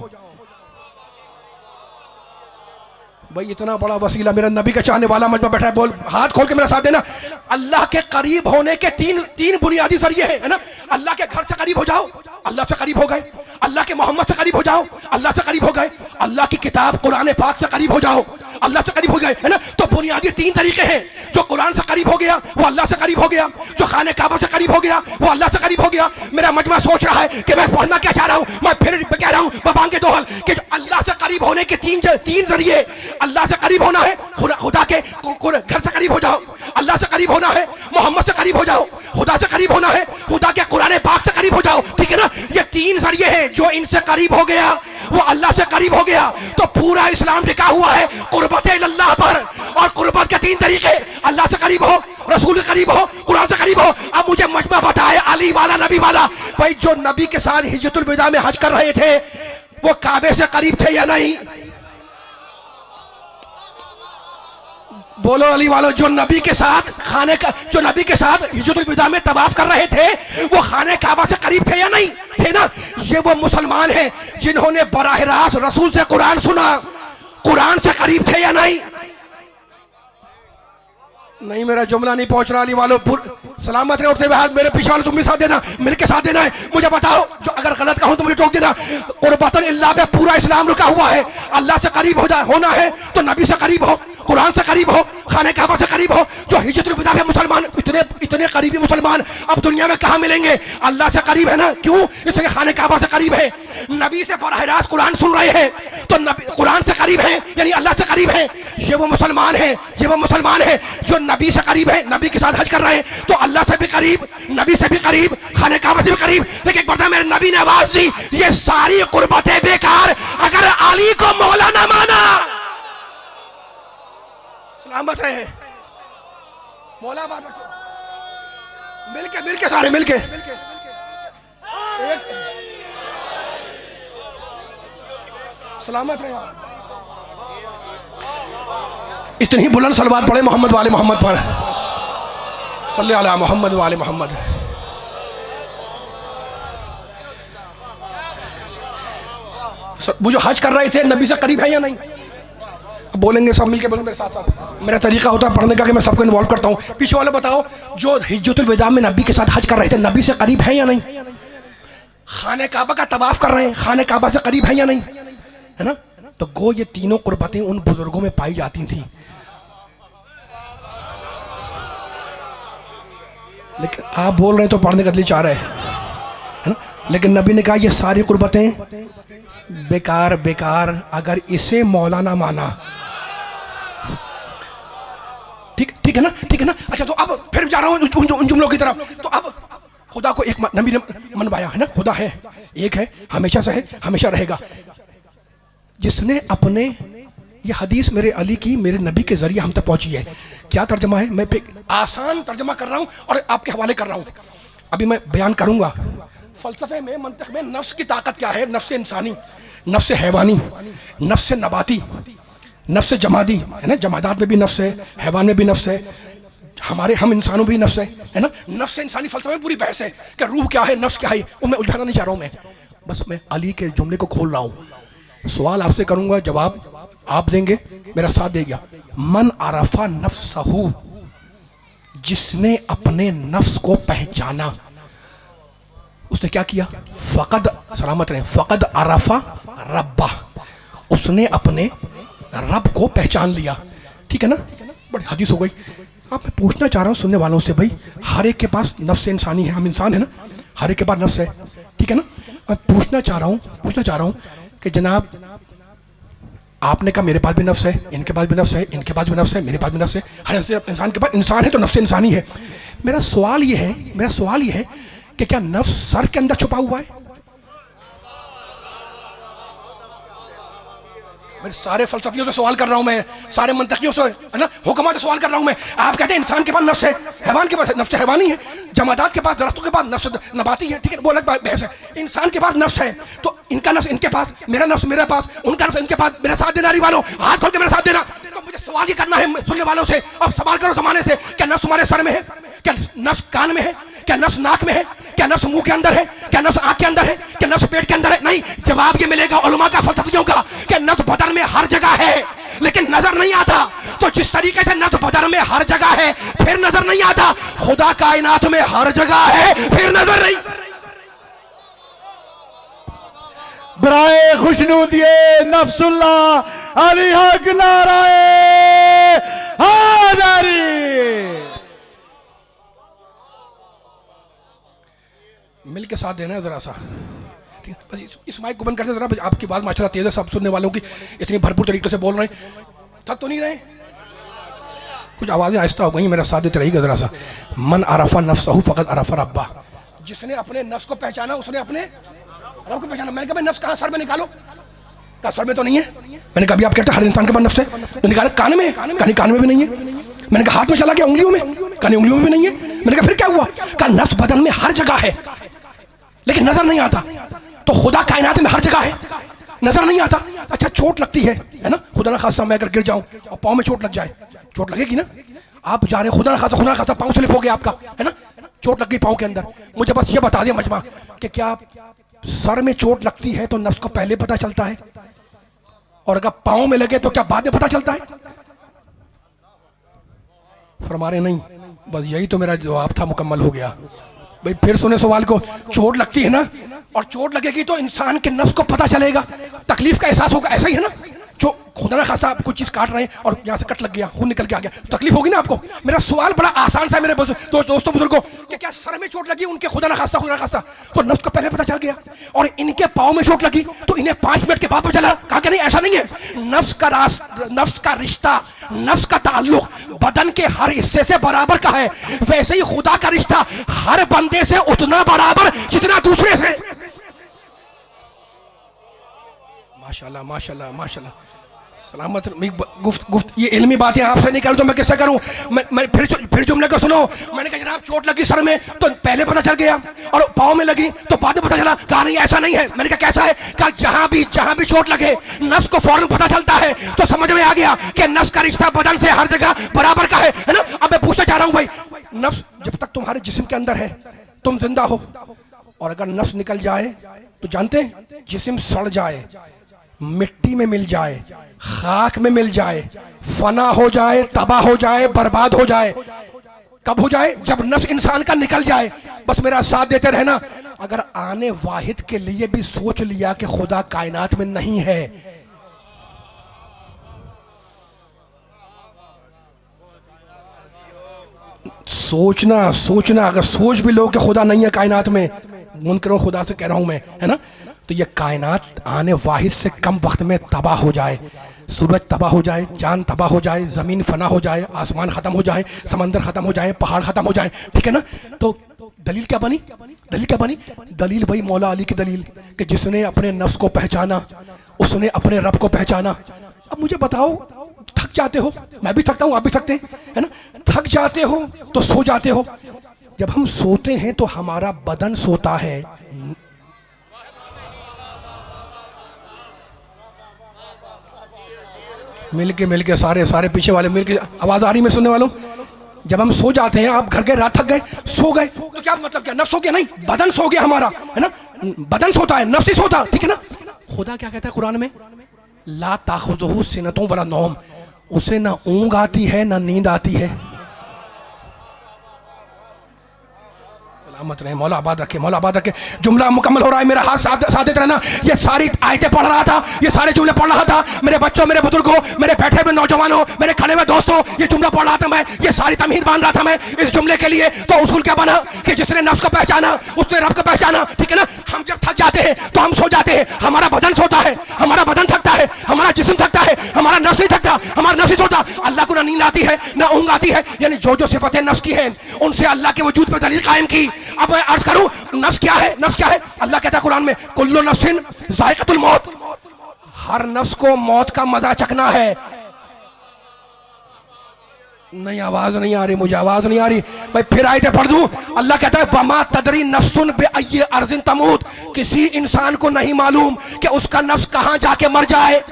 [SPEAKER 1] भाई इतना बड़ा वसीला, मेरा नबी का चाहने वाला मजमा बैठा है, बोल हाथ खोल के मेरा साथ देना। अल्लाह के करीब होने के तीन बुनियादी जरिए है ना। अल्लाह के घर से करीब हो जाओ, अल्लाह से करीब हो गए। अल्लाह के मोहम्मद से करीब हो जाओ, अल्लाह से करीब हो गए। अल्लाह की किताब कुरान पाक से करीब हो जाओ, अल्लाह से करीब हो गए, है ना। तो बुनियादी 3 तरीके हैं। जो कुरान से करीब हो गया वो अल्लाह से करीब हो गया, जो खाने काबा से करीब हो गया वो अल्लाह से करीब हो गया। मेरा मजमा सोच रहा है कि मैं पढ़ना क्या चाह रहा हूँ, मैं फिर कह रहा हूँ बबांगे दोहल कि अल्लाह से करीब होने के तीन जरिए। अल्लाह से करीब होना है, खुदा के घर से करीब हो जाओ। अल्लाह से करीब होना है, मोहम्मद से करीब हो जाओ। खुदा से करीब होना है, खुदा के कुरान पाक से करीब हो जाओ, ठीक है ना। ये 3 जरिए हैं, जो इनसे करीब हो गया वो अल्लाह से करीब हो गया। तो पूरा इस्लाम टिका हुआ है कुर्बत अल्लाह पर। और कुर्बत के 3 तरीके, अल्लाह से करीब हो, रसूल से करीब हो, कुरान से करीब हो। अब मुझे मजमा बताए अली वाला, नबी वाला, भाई जो नबी के साथ हिज्जतुल विदा में हज कर रहे थे वो काबे से करीब थे या नहीं? बोलो अली वालों, जो नबी के साथ हिज्जतुल विदा में तवाफ कर रहे थे वो खाने काबा से करीब थे या नहीं? थे ना। ये वो मुसलमान हैं जिन्होंने बराह रास्त रसूल से कुरान सुना, कुरान से करीब थे या नहीं? नहीं, मेरा जुमला नहीं पहुंच रहा। अली वालों सलामत रहे, उठते हुए हाथ मेरे पीछे वाले तुम भी साथ देना, मिलके साथ देना है। मुझे बताओ, जो अगर गलत कहूं तो मुझे टोक देना। कुर्बतन इल्लाह पे पूरा इस्लाम रुका हुआ है। अल्लाह से करीब होना है तो नबी से करीब हो, कुरान से करीब हो, खाने काबा से करीब हो। जो हिज्रतुल विदा पे मुसलमान, इतने करीबी मुसलमान अब दुनिया में कहां मिलेंगे? अल्लाह से करीब है ना। क्यों? इसलिए खाने काबा से करीब है, नबी से बराह रास्त कुरान सुन रहे हैं तो नबी कुरान से करीब है, यानी अल्लाह से करीब है। ये वो मुसलमान है जो नबी से करीब है, नबी के साथ हज कर रहे हैं तो अल्लाह से भी करीब, नबी से भी करीब, खाने काबा से भी करीब। लेकिन एक बार मेरे नबी ने आवाज दी, ये सारी कुर्बतें बेकार अगर अली को मौला ना माना। सलामत रहे मौला बात, मिलके सारे मिलके सलामत रहे। इतनी बुलंद सलवात पढ़े मोहम्मद वाले मोहम्मद पर, सल्ले अला मोहम्मद वाले मोहम्मद। वो जो हज कर रहे थे नबी से करीब है या नहीं? बोलेंगे सब मिलके, बोलेंगे मेरे साथ साथ। मेरा तरीका होता है पढ़ने का कि मैं सबको इन्वॉल्व करता हूँ। पीछे वाले बताओ, जो हिज्जतुल विदा में नबी के साथ हज कर रहे थे नबी से करीब है या नहीं? खाने काबा का तवाफ कर रहे हैं, खाने काबा से करीब है या नहीं? है ना। तो गो ये तीनों कुर्बतें उन बुजुर्गों में पाई जाती थी। लेकिन आप बोल रहे हैं तो पढ़ने का दिल चाह रहे है ना। लेकिन नबी ने कहा ये सारी कुर्बतें बेकार अगर इसे मौलाना माना। ठीक है ना। अच्छा, तो अब फिर जा रहा हूं उन जुमलों की तरफ। तो अब खुदा को एक नबी ने मनवाया है ना। खुदा है, एक है, हमेशा से है, हमेशा रहेगा। जिसने अपने, ये हदीस मेरे अली की मेरे नबी के जरिए हम तक पहुंची है। क्या तर्जमा है? मैं आसान तर्जमा कर रहा हूं और आपके हवाले कर रहा हूं। अभी मैं बयान करूंगा फलसफे में, मंतक में नफ्स की ताकत क्या है। नफ्स इंसानी, नफ्स हैवानी, नफ्स नबाती, नफ्स जमादी, है ना। जमादात में भी नफ्स है, हैवान में भी नफ्स है, हम इंसानों भी नफ्स है ना। नफ्स इंसानी फलसफे में पूरी बहस है कि रूह क्या है, नफ्स क्या है। वो मैं उलझाना नहीं चाह रहा हूं। मैं बस मैं अली के जुमले को खोल रहा हूं। सवाल आपसे करूंगा, जवाब आप देंगे, मेरा साथ देगा। मन अरफा नफ्सहू, जिसने अपने नफ्स को पहचाना, उसने क्या किया? फकद, सलामत रहे, फकद अरफा रब्बा, उसने अपने रब को पहचान लिया। ठीक है ना। बड़ी हदीस हो गई। अब मैं पूछना चाह रहा हूँ सुनने वालों से, भाई हर एक के पास नफ्स इंसानी है, हम इंसान है ना, हर एक के पास नफ्स है, ठीक है ना। मैं पूछना चाह रहा हूँ कि जनाब, आपने कहा मेरे पास भी नफ्स है, इनके पास भी नफ्स है, इनके पास भी नफ्स है, मेरे पास भी नफ्स है, हर इंसान के पास इंसान है तो नफ्स इंसानी है। मेरा सवाल ये है कि क्या नफ्स सर के अंदर छुपा हुआ है? मैं सारे फलसफियों से सवाल कर रहा हूं, मैं सारे मंतकियों से, है ना, हुक्मा से सवाल कर रहा हूं मैं। आप कहते हैं इंसान के पास नफ्स है, हैवान के पास नफ्स हैवानी है, जमादात के पास, दरख्तों के पास नफ्स नबाती है, ठीक है, वो अलग बहस है। इंसान के पास नफ्स है तो इनका नफ्स इनके पास, मेरा नफ्स मेरे पास, उनका नफ्स इनके पास। मेरा साथ देना वालों, हाथ खोल के मेरा साथ देना। तो मुझे सवाल ये करना है सुनने वालों से, अब सवाल करो जमाने से, क्या नफ्स तुम्हारे सर में है? क्या नफ्स कान में है? क्या नफ्स नाक में है? क्या नफ्स मुंह के अंदर है? क्या नफ्स आंख के अंदर है? क्या नफ्स पेट के अंदर है? नहीं, जवाब ये मिलेगा उलमा का, फलसफियों का, कि नफ्स बदन में हर जगह है लेकिन नजर नहीं आता। तो जिस तरीके से नफ्स बदन में हर जगह है फिर नजर नहीं आता, खुदा कायनात में हर जगह है फिर नजर नहीं।
[SPEAKER 2] बराए खुशनूदिए नफ्सुल्लाह अली हक नाराए हैदरी।
[SPEAKER 1] मिल के साथ देना है जरा सा, ठीक है? बस इस माइक को बंद कर दे जरा, आपकी बात माशाल्लाह तेज है, सब सुनने वालों की इतनी भरपूर तरीके से बोल रहे हैं, थक तो नहीं रहे? कुछ आवाज़ें आहिस्ता हो गई, मेरा साथ देते रहिएगा जरा सा। मन अरफा नफ्सहु फ़क़द अरफा रब्बा, जिसने अपने नफ्स को पहचाना उसने अपने रब को पहचाना। मैंने कहा भाई नफ्स कहाँ, सर में निकालो, कहा सर में तो नहीं है। मैंने कहा अभी आप कहते हैं हर इंसान के पास नफ्स है, तो निकाला कान में, कहा कान में भी नहीं है। मैंने कहा हाथ में चला गया, उंगलियों में, कहा उंगलियों में भी नहीं है। मैंने कहा फिर क्या हुआ? कहा नफ्स बदन में हर जगह है लेकिन नजर नहीं आता। तो खुदा कायनात में हर जगह है, नजर नहीं आता। अच्छा चोट लगती है ना, खुदा ना खासा मैं अगर गिर जाऊं और पाँव में चोट लग जाए, चोट लगेगी ना। आप जा रहे हैं, खुदा ना खासा पाँव स्लिप हो गया आपका, है ना, चोट लग गई पाँव के अंदर। मुझे बस ये बता दिया मजमा कि क्या सर में चोट लगती है तो नफ्स को पहले पता चलता है, और अगर पाँव में लगे तो क्या बाद में पता चलता है? फरमा रहे नहीं, बस यही तो मेरा जवाब था, मुकम्मल हो गया। भाई फिर सुने सवाल को, चोट लगती है ना, और चोट लगेगी तो इंसान के नफ्स को पता चलेगा, तकलीफ का एहसास होगा, ऐसा ही है ना। जो खुदा ना खासा आप कुछ चीज काट रहे हैं और यहाँ से कट लग गया, खून निकल के आ गया, तो तकलीफ होगी ना आपको। मेरा सवाल बड़ा आसान सा है मेरे दोस्तों बुजुर्गों, कि क्या सर में चोट लगी उनके, खुदा ना खासा तो नफ्स को पहले पता चल गया, और इनके पाँव में चोट लगी तो इन्हें 5 मिनट के बाद पता चला? कहा कि नहीं, ऐसा नहीं है। नफ्स का रिश्ता, नफ्स का ताल्लुक बदन के हर हिस्से से बराबर का है, वैसे ही खुदा का रिश्ता हर बंदे से उतना बराबर जितना दूसरे से। माशाल्लाह माशाल्लाह माशाल्लाह, सलामत। ये इल्मी बातें आपसे नहीं करूँ तो मैं किससे करूँ? मैं फिर जुमले को सुनो। मैंने कहा जनाब चोट लगी सर में तो पहले पता चल गया, और पाँव में लगी तो बाद में पता चला। कहा नहीं ऐसा नहीं है। मैंने कहा कैसा है? कहा जहाँ भी चोट लगे नफ्स को फौरन पता चलता है। तो समझ में आ गया कि नफ्स का रिश्ता बदन से हर जगह बराबर का है ना। अब मैं पूछना चाह रहा हूँ भाई, नफ्स जब तक तुम्हारे जिस्म के अंदर है तुम जिंदा हो, और अगर नफ्स निकल जाए तो जानते हैं जिस्म सड़ जाए, मिट्टी में मिल जाए, खाक में मिल जाए, फना हो जाए, तबाह हो जाए, बर्बाद हो जाए। कब हो जाए? जब नफ्स इंसान का निकल जाए। बस मेरा साथ देते रहना। अगर आने वाहिद के लिए भी सोच लिया कि खुदा कायनात में नहीं है, सोचना अगर सोच भी लो कि खुदा नहीं है कायनात में, मुनकरों खुदा से कह रहा हूं मैं, है ना, तो ये कायनात आने वाहिद से कम वक्त में तबाह हो जाए, सूरज तबाह हो जाए, चांद तबाह हो जाए, ज़मीन फना हो जाए, आसमान ख़त्म हो जाए, समंदर ख़त्म हो जाए, पहाड़ ख़त्म हो जाए, ठीक है ना। तो दलील क्या बनी? दलील भाई मौला अली की दलील कि जिसने अपने नफ्स को पहचाना उसने अपने रब को पहचाना। अब मुझे बताओ, थक जाते हो, मैं भी थकता हूँ, आप भी थकते हैं, है ना। थक जाते हो तो सो जाते हो। जब हम सोते हैं तो हमारा बदन सोता है, मिलके सारे पीछे वाले मिलके, आवाज आ रही मैं सुनने वालों। जब हम सो जाते हैं, आप घर गए, रात थक गए, सो गए, तो क्या मतलब? क्या नफ्स सो गया? नहीं, बदन सो गया हमारा, है ना। बदन सोता है, नफ्स ही सोता, ठीक है ना। खुदा क्या कहता है कुरान में? ला ताखुज़ुहु सिनतुन वला नौम, उसे ना ऊँघ आती है ना नींद आती है। मत रहे, मौला आबाद रखे। जुमला मुकम्मल हो रहा है, मेरा हाथ साथ देते रहना। ये सारी आयतें पढ़ रहा था, ये सारे जुमले पढ़ रहा था। मेरे बच्चों, मेरे बुजुर्गों, मेरे बैठे हुए नौजवानों, मेरे खड़े हुए दोस्तों, ये जुमला पढ़ रहा था मैं, ये सारी तमहीद बांध रहा था मैं इस जुमले के लिए। तो उसूल क्या बना कि जिसने नफ्स को पहचाना उसने रब को पहचाना, ठीक है ना। हम जब थक जाते हैं तो हम सो जाते हैं, हमारा बदन सोता है, हमारा बदन थकता है, हमारा जिस्म थकता है, हमारा नफ्स नहीं थकता, हमारा नफ्स नहीं सोता। अल्लाह को ना नींद आती है ना ऊँघ आती है, यानी जो सिफतें नफ्स की हैं उनसे अल्लाह के वजूद पर दलील कायम की। अब मैं अर्ज करूं, नफ्स क्या है? अल्लाह कहता है कुरान में, कुल्लु नफ्सिन ज़ाइक़तुल मौत, हर नफ्स को मौत का मजा चखना है। नहीं, आवाज नहीं आ रही, मुझे आवाज नहीं आ रही भाई। फिर आयतें पढ़ दूं। अल्लाह कहता है वमा तदरी नफ्सुन बिअय्यि अर्ज़िन तमूत, किसी इंसान को नहीं मालूम कि उसका नफ्स कहां जाके मर जाए।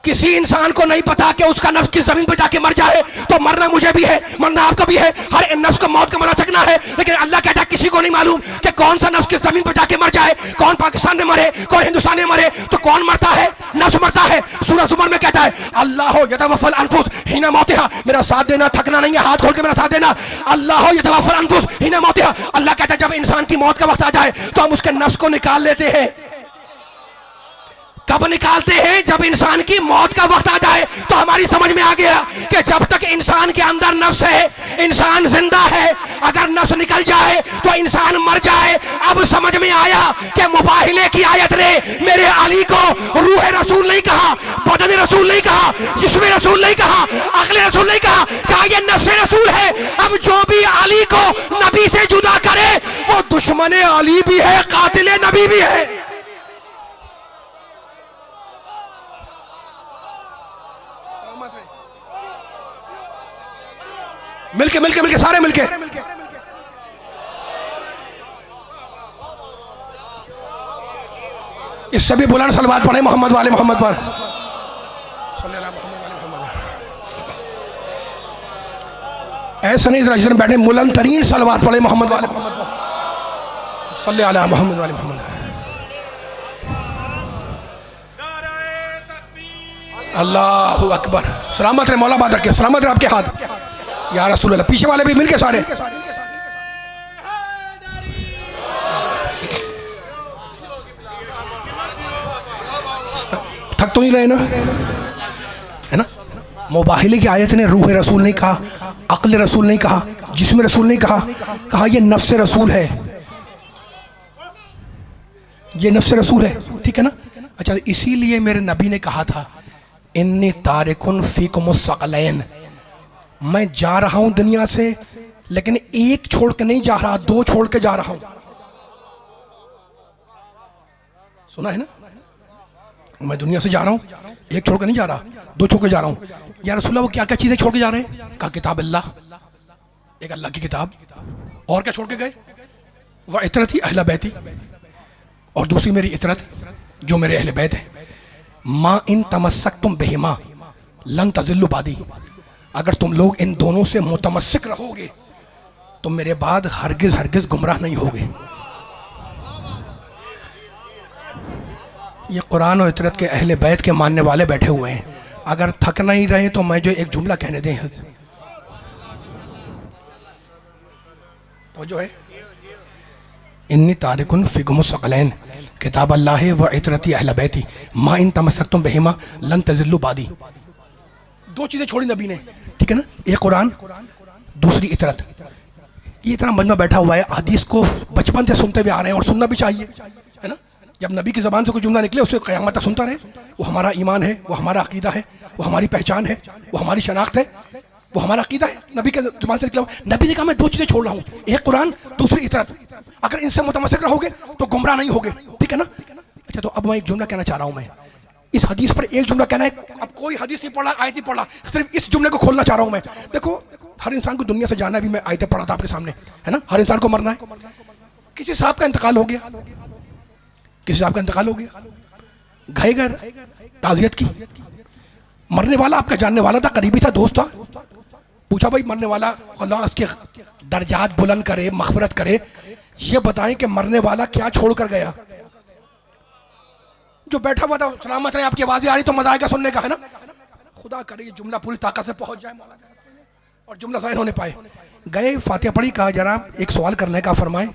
[SPEAKER 1] किसी इंसान को नहीं पता कि उसका नफ्स किस जमीन पर जाके मर जाए। तो मरना मुझे भी है, मरना आपका भी है, हर नफ्स को मौत का मरा सकना है। लेकिन अल्लाह कहता है किसी को नहीं मालूम कि कौन सा नफ्स किस जमीन पर जाके मर जाए, कौन पाकिस्तान में मरे, कौन हिंदुस्तान में मरे। तो कौन मरता है? नफ्स मरता है। सूरह ज़ुमर में कहता है अल्लाह यतवफ़ल अनफुस हिना मौतिहा। मेरा साथ देना, थकना नहीं है, हाथ खोल के मेरा साथ देना। अल्लाह यतवफ़ल अनफुस हिना मौतिहा। अल्लाह कहता है जब इंसान की मौत का वक्त आ जाए तो हम उसके नफ्स को निकाल लेते हैं। कब निकालते हैं? जब इंसान की मौत का वक्त आ जाए। तो हमारी समझ में आ गया कि जब तक इंसान के अंदर नफ्स है, इंसान जिंदा है। अगर नफ्स निकल जाए तो इंसान मर जाए। अब समझ में आया कि मुबाहिले की आयत ने मेरे अली को रूह रसूल नहीं कहा, बदन रसूल नहीं कहा, जिस्म रसूल नहीं कहा, अक्ल रसूल नहीं कहा, कहा ये नफ्स रसूल है। अब जो भी अली को नबी से जुदा करे वो दुश्मन अली भी है, कातिल नबी भी है। मिलके मिलके मिलके सारे मिलके इससे भी बुलंद सलवात पढ़े मोहम्मद वाले मोहम्मद पर। ऐसा नहीं जरा बैठे, बुलंद तरीन सलवात पढ़े मोहम्मद वाले मोहम्मद पर। सल्ले अला मोहम्मद वाले मोहम्मद। अल्लाहु अकबर। सलामत रहे मौला, बात रखे, सलामत रहे आपके हाथ या रसूल अल्लाह। पीछे वाले भी मिलके सारे थक तो नहीं रहे ना, है ना। मुबाहिले की आयत ने रूह रसूल नहीं कहा, अक्ल रसूल नहीं कहा, जिस्म रसूल नहीं कहा, कहा ये नफ्स रसूल है, ये नफ्स रसूल है। ठीक है ना। अच्छा, इसीलिए मेरे नबी ने कहा था इन्नी तारिकुन फीकुमुस सकलैन, मैं जा रहा हूं दुनिया से लेकिन एक छोड़ के नहीं जा रहा, दो छोड़ के जा रहा हूं। सुना है ना, मैं दुनिया से जा रहा हूं, एक छोड़ के नहीं जा रहा, दो छोड़ के जा रहा हूं। या रसूलल्लाह वो क्या क्या चीजें छोड़ के जा रहे हैं? कहा किताब अल्लाह, एक अल्लाह की किताब, और क्या छोड़ के गए? वह इतरत ही अहले बैती, और दूसरी मेरी इतरत जो मेरे अहले बैत है। माँ इन तमस्सकतुम बिहिमा लन तज़िल्लु बादी, अगर तुम लोग इन दोनों से मुतमस्सिक रहोगे तो मेरे बाद हरगिज हरगिज गुमराह नहीं होगे। ये कुरान और इतरत के अहले बैत के मानने वाले बैठे हुए हैं। अगर थक नहीं रहे तो मैं जो एक जुमला कहने दें तो जो है इन्नी तारिकुन फिकुमुस सकलैन किताब अल्लाह व इतरती अहले बैती मा इन तमस्सकतुम बिहिमा लन तज़िल्लु बादी। दो चीज़ें छोड़ी नबी ने, ठीक है ना। एक कुरान, दूसरी इतरत। ये इतना मजमा बैठा हुआ है, हदीस को बचपन से सुनते हुए आ रहे हैं और सुनना भी चाहिए, है ना। जब नबी की ज़बान से कोई जुमला निकले उसे क़यामत तक सुनता रहे। वो हमारा ईमान है, वो हमारा अकीदा है, वो हमारी पहचान है, वो हमारी शनाख्त है, वो हमारा अकीदा है। नबी के ज़बान से निकला हुआ। नबी ने कहा मैं दो चीज़ें छोड़ रहा हूँ, एक कुरान, दूसरी इतरत। अगर इनसे मुतमस्सिक रहोगे तो गुमराह नहीं होगे, ठीक है ना। अच्छा, तो अब मैं एक जुमला कहना चाह रहा हूँ। मैं इस हदीस पर एक जुमला कहना है। अब कोई हदीस नहीं पढ़ा, आयत नहीं पढ़ा, सिर्फ इस जुमले को खोलना चाह रहा हूँ मैं। देखो, हर इंसान को दुनिया से जाना है, भी मैं आयतें पढ़ा था आपके सामने, है ना। हर इंसान को मरना है। किसी साहब का इंतकाल हो गया, किसी साहब का इंतकाल हो गया, गए घर ताज़ियत की, मरने वाला आपका जानने वाला था, करीबी था, दोस्त था। पूछा भाई मरने वाला अल्लाह उसके दर्जात बुलंद करे, मग़फ़िरत करे, ये बताएं कि मरने वाला क्या छोड़ कर गया। जो बैठा हुआ था, सलामत रहे, आपकी आवाज़ें आ रही तो मजा आएगा सुनने का, है ना। खुदा करे ये जुमला पूरी ताकत से पहुंच जाए मौला और जुमला ज़ाहिर होने पाए। गए, फातिहा पढ़ी, कहा जरा एक सवाल करने का फरमाएं।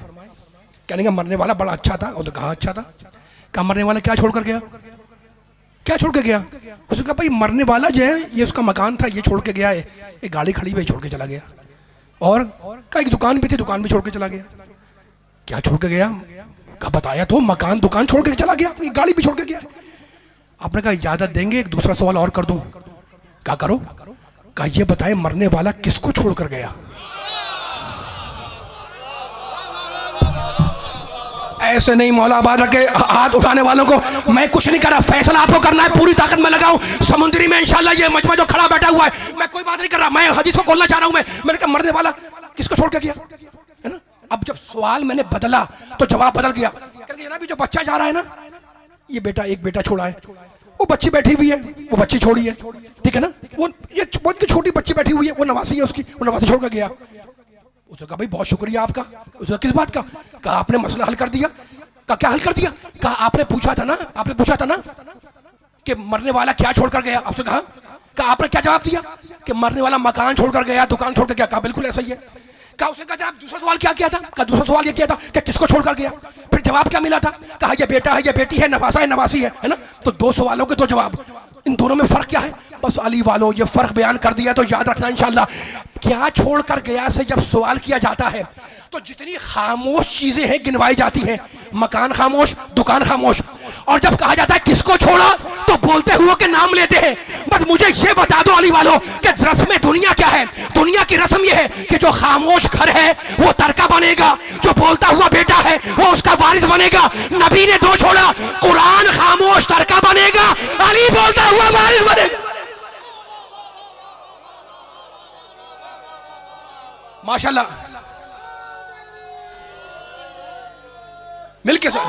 [SPEAKER 1] कहने का मरने वाला बड़ा अच्छा था, और तो कहा अच्छा था। कहा मरने वाला क्या छोड़ कर गया? क्या छोड़ के गया? उसने कहा भाई मरने वाला जो है ये उसका मकान था, ये छोड़ के गया है, एक गाड़ी खड़ी हुई छोड़ के चला गया, और कहा एक दुकान भी थी, दुकान भी छोड़ के चला गया। क्या छोड़ के गया? कहा बताया तो, मकान दुकान छोड़ के चला गया, एक गाड़ी भी छोड़ के गया। आपने कहा इजाजत देंगे एक दूसरा सवाल और कर दूं? क्या करो? कहा ये बताए मरने वाला किसको छोड़ कर गया? ऐसे नहीं, मौला आबाद रखे हाथ उठाने वालों को मैं कुछ नहीं कर रहा, फैसला आपको करना है। पूरी ताकत में लगाऊं समुद्री में इंशाल्लाह। ये मजमा जो खड़ा बैठा हुआ है, मैं कोई बात नहीं कर रहा, मैं हदीस को खोलना चाह रहा हूं। मैंने कहा मरने वाला किसको छोड़ के गया, है ना। अब जब सवाल मैंने बदला तो जवाब बदल गया। क्योंकि ना भी जो बच्चा जा रहा है ना, ये बेटा, एक बेटा छोड़ा है, वो बच्ची बैठी हुई है, वो बच्ची छोड़ी है, ठीक है ना, वो ये बहुत छोटी बच्ची बैठी हुई है, वो नवासी है उसकी, वो नवासी छोड़ कर गया। उसने कहा भाई बहुत शुक्रिया आपका। उसने किस बात का? कहा आपने मसला हल कर दिया। कहा क्या हल कर दिया? कहा आपने पूछा था ना कि मरने वाला क्या छोड़कर गया। आपसे कहा आपने क्या जवाब दिया कि मरने वाला मकान छोड़कर गया, दुकान छोड़कर गया। कहा बिल्कुल ऐसा ही है। कहा उसने कहा आप दूसरा सवाल क्या किया था? कहा दूसरा सवाल ये किया था कि किसको छोड़कर गया। फिर जवाब क्या मिला था? कहा ये बेटा है, ये बेटी है, नवासा है, नवासी है ना। तो दो सवालों के दो जवाब, इन दोनों में फर्क क्या है? बस अली वालों ये फर्क बयान कर दिया, तो याद रखना इंशाल्लाह। क्या छोड़कर गया से जब सवाल किया जाता है तो जितनी खामोश चीजें हैं गिनवाई जाती हैं, मकान खामोश, दुकान खामोश, और जब कहा जाता है किसको छोड़ा तो बोलते हुए के नाम लेते हैं। बस मुझे ये बता दो अली वालों कि रस्म दुनिया क्या है? दुनिया की रस्म ये है कि जो खामोश घर है वो तरका बनेगा, जो बोलता हुआ बेटा है वो उसका वारिस बनेगा। नबी ने दो छोड़ा, कुरान खामोश तरका बनेगा, अली बोलता हुआ वारिस बनेगा। माशाल्लाह, मिलके सर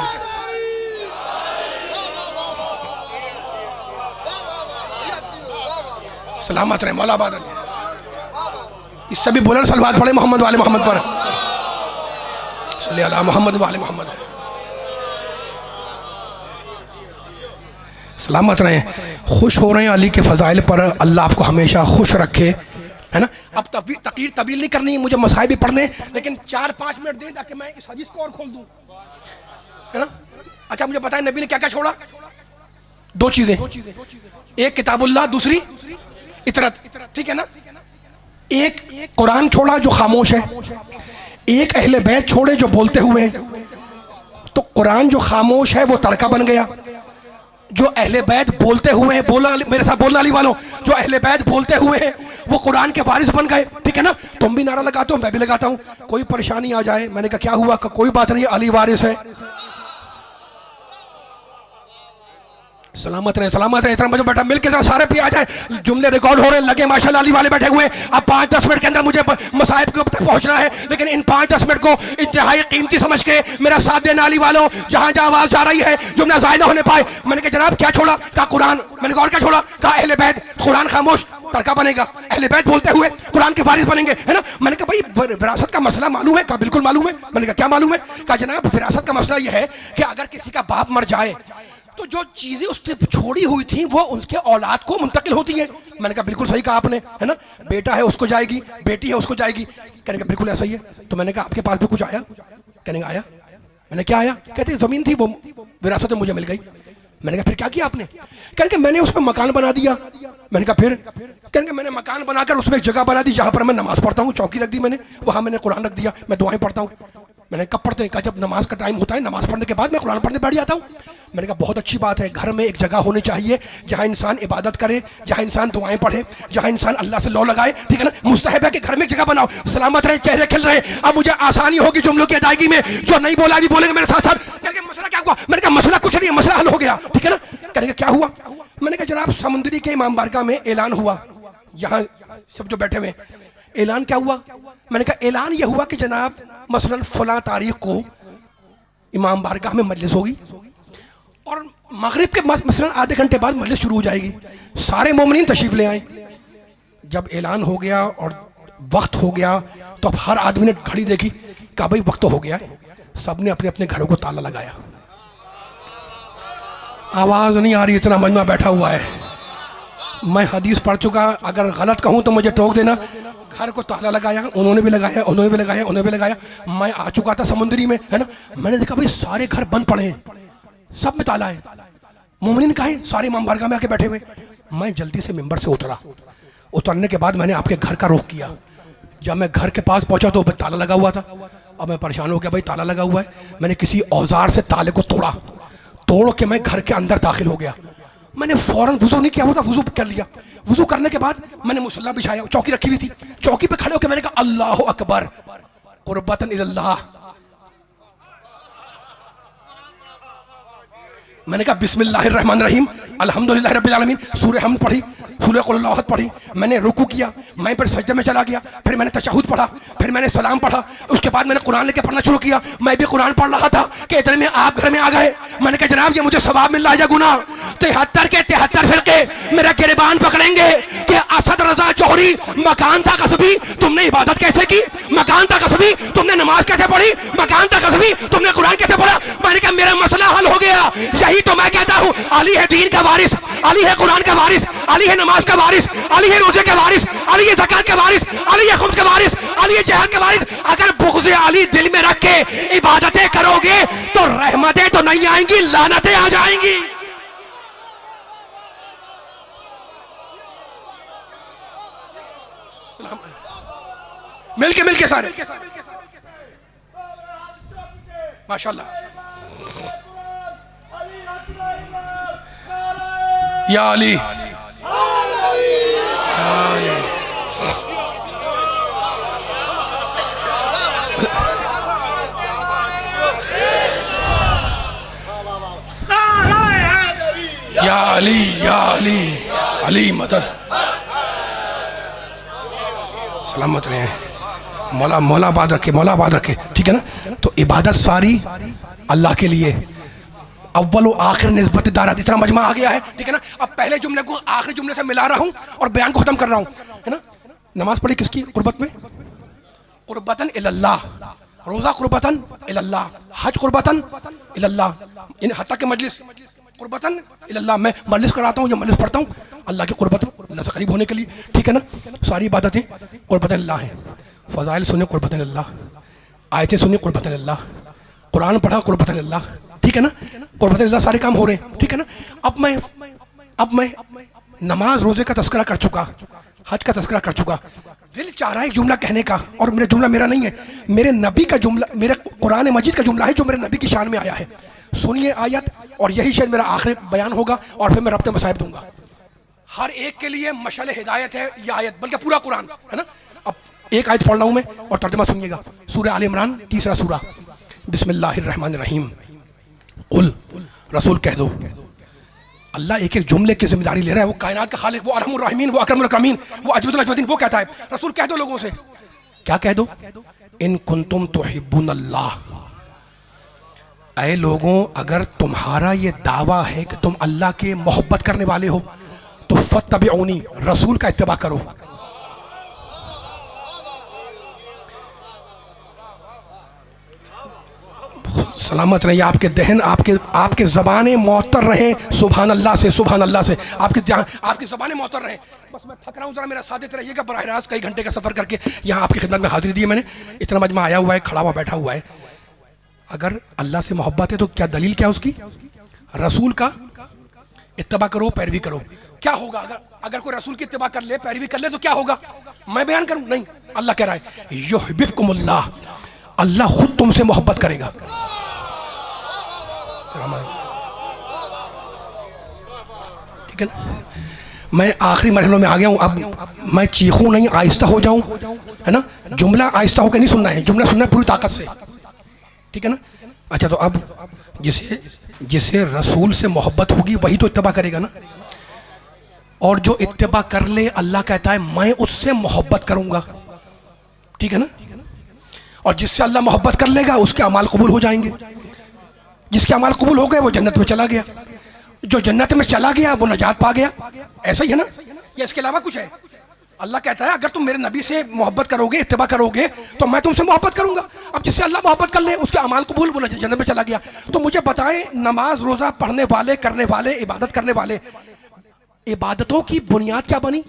[SPEAKER 1] सलामत रहे मौला आबाद। इससे भी बोलन सलवात पढ़े मोहम्मद वाले मोहम्मद पर, सल्ली अला मोहम्मद वाले मोहम्मद। सलामत रहे, खुश हो रहे हैं अली के फजाइल पर। अल्लाह आपको हमेशा खुश रखे, है ना। अब तकीर तबील नहीं करनी, मुझे मसाइल भी पढ़ने, लेकिन 4-5 मिनट दें ताकि मैं इस हदीस को और खोल दूं, है ना। अच्छा मुझे बताएं नबी ने क्या क्या छोड़ा? दो चीजें, एक किताबुल्लाह, दूसरी इतरत, ठीक है ना। एक कुरान छोड़ा जो खामोश है, एक अहले बैत छोड़े जो बोलते हुए। तो कुरान जो खामोश है वो तड़का बन गया, जो अहले बैत बोलते हुए हैं, बोला मेरे साथ बोलना अली वालों, जो अहले बैत बोलते हुए हैं वो कुरान के वारिस बन गए, ठीक है ना। तुम भी नारा लगाते हो, मैं भी लगाता हूं, कोई परेशानी आ जाए। मैंने कहा क्या हुआ? कोई बात नहीं, अली वारिस है। सलामत रहे, सलामत रहे। इतना मुझे बैठा मिलके जरा सारे पे आ जाए, जुमले रिकॉर्ड हो रहे लगे माशाल्लाह, अली वाले बैठे हुए। अब 5-10 मिनट के अंदर मुझे मसाइब के तक पहुंचना है, लेकिन इन 5-10 मिनट को इंतहाई कीमती समझ के मेरा साथ देना अली वालों। जहां जहां आवाज जा रही है जुमला ज़ाय ना होने पाए। मैंने कहा जनाब क्या छोड़ा? कहा कुरान। मैंने कहा और क्या छोड़ा? कहा अहले बैत। कुरान खामोश तड़का बनेगा, अहले बैत बोलते हुए कुरान के वारिस बनेंगे, है ना। मैंने कहा भाई विरासत का मसला मालूम है? कहा बिल्कुल मालूम है। मैंने कहा क्या मालूम है? कहा जनाब विरासत का मसला यह है कि अगर किसी का बाप मर जाए तो जो चीजें उसने छोड़ी हुई थी वो उसके औलाद को मुंतकिल होती हैं। मैंने कहा बिल्कुल सही कहा आपने, है ना। बेटा है उसको जाएगी, बेटी है उसको जाएगी। कहने का बिल्कुल ऐसा ही है। तो मैंने कहा आपके पास भी कुछ आया? कहने का आया। मैंने क्या आया? कहते जमीन थी वो विरासत में मुझे मिल गई। मैंने कहा फिर क्या किया आपने? कहने के मैंने उसमें मकान बना दिया। मैंने कहा फिर? कहने के मैंने मकान बनाकर उसमें एक जगह बना दी जहां पर मैं नमाज पढ़ता हूँ, चौकी रख दी मैंने, वहां मैंने कुरान रख दिया, मैं दुआएं पढ़ता हूँ। मैंने कब पढ़ते हैं? कहा जब नमाज का टाइम होता है, नमाज पढ़ने के बाद मैं कुरान पढ़ने बैठ जाता हूँ। मैंने कहा बहुत अच्छी बात है, घर में एक जगह होनी चाहिए जहाँ इंसान इबादत करे, जहाँ इंसान दुआएं पढ़े, जहाँ इंसान अल्लाह से लौ लगाए, ठीक है ना। मुस्तहब है कि घर में एक जगह बनाओ। सलामत रहे, चेहरे खिल रहे। अब मुझे आसानी होगी जुमलों की अदायगी में। जो नहीं बोला भी बोलेंगे मेरे साथ साथ। कहने मसला क्या हुआ? मैंने कहा मसला कुछ नहीं है, मसला हल हो गया, ठीक है ना। कहने क्या हुआ? मैंने कहा जनाब समुद्री के इमाम बारगाह में ऐलान हुआ, यहाँ सब जो बैठे हुए, ऐलान क्या हुआ? मैंने कहा ऐलान यह हुआ कि जनाब मसलन फला तारीख को इमाम बारगाह में मजलिस होगी और मगरिब के मसलन आधे घंटे बाद मजलिस शुरू हो जाएगी। सारे मोमिनीन तशरीफ ले आए। जब ऐलान हो गया और वक्त हो गया तो अब हर आदमी ने घड़ी देखी, कहा भाई वक्त तो हो गया है। सबने अपने अपने घरों को ताला लगाया। आवाज नहीं आ रही, इतना मजमा बैठा हुआ है। मैं हदीस पढ़ चुका, अगर गलत कहूं तो मुझे टोक देना। घर को ताला लगाया, उन्होंने भी लगाया, उन्होंने भी लगाया, उन्होंने भी लगाया। मैं आ चुका था समुद्री में, है ना। मैंने देखा भाई सारे घर बंद पड़े हैं, सब में ताला है। मोमिनीन कहा है सारे इमाम बारगाह में आके बैठे हुए। मैं जल्दी से मिंबर से उतरा। उतरने के बाद मैंने आपके घर का रुख किया। जब मैं घर के पास पहुंचा तो ताला लगा हुआ था। अब मैं परेशान हो गया, भाई ताला लगा हुआ है। मैंने किसी औजार से ताले को तोड़ा, तोड़ के मैं घर के अंदर दाखिल हो गया। मैंने फौरन वुजू नहीं किया हुआ था, वुजू कर लिया। वुजू करने के बाद मैंने मुसल्ला बिछाया, चौकी रखी हुई थी। चौकी पे खड़े होकर मैंने कहा अल्लाह अकबर कुर्बतन इल्लाह। मैंने कहा बिस्मिल्लाहिर्रहमानिर्रहीम अल्हम्दुलिल्लाह रब्बिल आलमीन, सूरह हमद पढ़ी, सूरह कुल हुवल्लाहु अहद पढ़ी, मैंने रुकू किया, मैं फिर सजदे में चला गया, फिर मैंने तशहुद पढ़ा, फिर मैंने सलाम पढ़ा, उसके बाद मैंने कुरान लेके पढ़ना शुरू किया। मैं भी कुरान पढ़ रहा था कि इतने में आप घर में आ गए। मैंने कहा जनाब ये मुझे सवाब मिल रहा है या गुनाह? 73 के 73 फिरके मेरा गिरबान पकड़ेंगे कि असद रजा जौहरी मकान था कसबी, तुमने इबादत कैसे की? मकान था कसबी, तुमने नमाज कैसे पढ़ी? मकान था कसबी, तुमने कुरान कैसे पढ़ा? मैंने कहा मेरा मसला हल हो गया। यही तो मैं कहता हूँ, अली है दीन का वारिस, अली है कुरान का वारिस, अली है नमाज का वारिस, अली है रोजे का वारिस, अली है ज़कात का वारिस, अली है खुम्स का वारिस, अली है जिहाद का वारिस। अगर बुग़्ज़ अली दिल में रख के इबादतें करोगे तो रहमतें तो नहीं आएंगी, लानतें आ जाएंगी। मिलके सारे माशाल्लाह। या अली, या अली। या अली, या अली, अली मदद। सलामत रहे, मौला मौला आबाद रखे, मौला आबाद रखे, ठीक है ना। तो इबादत सारी अल्लाह के लिए, अव्वल व आखिर निस्बत दारात, इतना मजमा आ गया है, ठीक है ना। अब पहले जुमले को आखिरी जुमले से मिला रहा हूँ और बयान को खत्म कर रहा हूँ, है ना। नमाज पढ़ी किसकी? कुर्बत में, कुर्बतन इलल्लाह, रोजा कुर्बतन इलल्लाह, हज कुर्बतन इलल्लाह, यानी हत्ता के मजलिस कुर्बतन इलल्लाह। मैं मजलिस कराता हूँ या मजलिस पढ़ता हूँ अल्लाह की कुर्बत, अल्लाह से करीब होने के लिए, ठीक है ना। सारी इबादतें कुर्बतन इल्लाह हैं। फ़ज़ाइल सुने कुर्बतन इल्लाह, आयतें सुनी कुर्बतन इल्लाह, कुरान पढ़ा कुर्बतन इल्लाह, ठीक है ना। कुर्बतन इल्लाह सारे काम हो रहे हैं, ठीक है ना। अब मैं नमाज रोजे का तस्करा कर चुका, हज का तस्करा कर चुका। दिल चाह रहा है एक जुमला कहने का, और मेरा जुमला मेरा नहीं है, मेरे नबी का जुमला, मेरे कुरान मजीद का जुमला है जो मेरे नबी की शान में आया है। सुनिए आयत, और यही शायद मेरा आखिरी बयान होगा, और फिर मैं रब्ते मसाइब दूंगा। हर एक के लिए मशाल हिदायत है ये आयत, बल्कि पूरा कुरान, है ना। अब एक आयत पढ़ रहा हूँ मैं और तर्जुमा सुनिएगा। सूरह आल इमरान, तीसरा सूरा, बिस्मिल्लाहिर्रहमानिर्रहीम। कुल, रसूल कह दो। अल्लाह एक एक जुमले की जिम्मेदारी ले रहा है। वो कायनात का खालिक, वो अरहमुर राहिमीन, वो अकरमुल अकरमीन, वो अजवदुल अजवदीन, वो कहता है रसूल कह दो लोगों से। क्या कह दो? इन कुंतुम तुहिब्बुनल्लाह, ऐ लोगों अगर तुम्हारा ये दावा है कि तुम अल्लाह के मोहब्बत करने वाले हो तो फत्तबिऊनी, रसूल का इत्तिबा करो। सलामत रहे आपके दहन, आपके ज़बानें मुअत्तर रहे सुभान अल्लाह से, सुभान अल्लाह से, आपकी ज़बानें मुअत्तर रहे। बस मैं थक रहा हूँ, ज़रा मेरा साथ देते रहिएगा। बराह रास्त कई घंटे का सफ़र करके यहाँ आपकी खिदमत में हाजिरी दी है मैंने। इतना मजमा आया हुआ है, खड़ा हुआ बैठा हुआ है। अगर अल्लाह से मोहब्बत है तो क्या दलील क्या उसकी? रसूल का इत्तिबा करो, पैरवी करो। क्या होगा अगर कोई रसूल की इत्तिबा कर ले, पैरवी कर ले तो क्या होगा? मैं बयान करूं? नहीं, अल्लाह कह रहा है युहिब्बुकुमुल्लाह, अल्लाह खुद तुमसे मोहब्बत करेगा। ठीक है ना। मैं आखिरी मरहलों में आ गया हूं। अब मैं चीखूं नहीं, आहिस्ता हो जाऊं, है ना। जुमला आहिस्ता होकर नहीं सुनना है, जुमला सुनना है पूरी ताकत से, ठीक है ना। अच्छा, तो अब जिसे रसूल से मोहब्बत होगी वही तो इत्तिबा करेगा ना। और जो इत्तिबा कर ले, अल्लाह कहता है मैं उससे मोहब्बत करूंगा, ठीक है ना। और जिससे अल्लाह मोहब्बत कर लेगा उसके अमाल कबूल हो जाएंगे। जिसके अमाल कबूल हो गए वो जन्नत में चला गया, जो जन्नत में चला गया वो नजात पा गया। ऐसा ही है ना, या इसके अलावा कुछ है? अल्लाह कहता है अगर तुम मेरे नबी से मोहब्बत करोगे, इत्तिबा करोगे तो मैं तुमसे मोहब्बत करूंगा। अब जिससे अल्लाह मोहब्बत कर ले उसके अमाल कबूल, वो जन्नत में चला गया। तो मुझे बताएं, नमाज रोजा पढ़ने वाले, करने वाले, इबादत करने वाले, इबादतों की बुनियाद क्या बनी?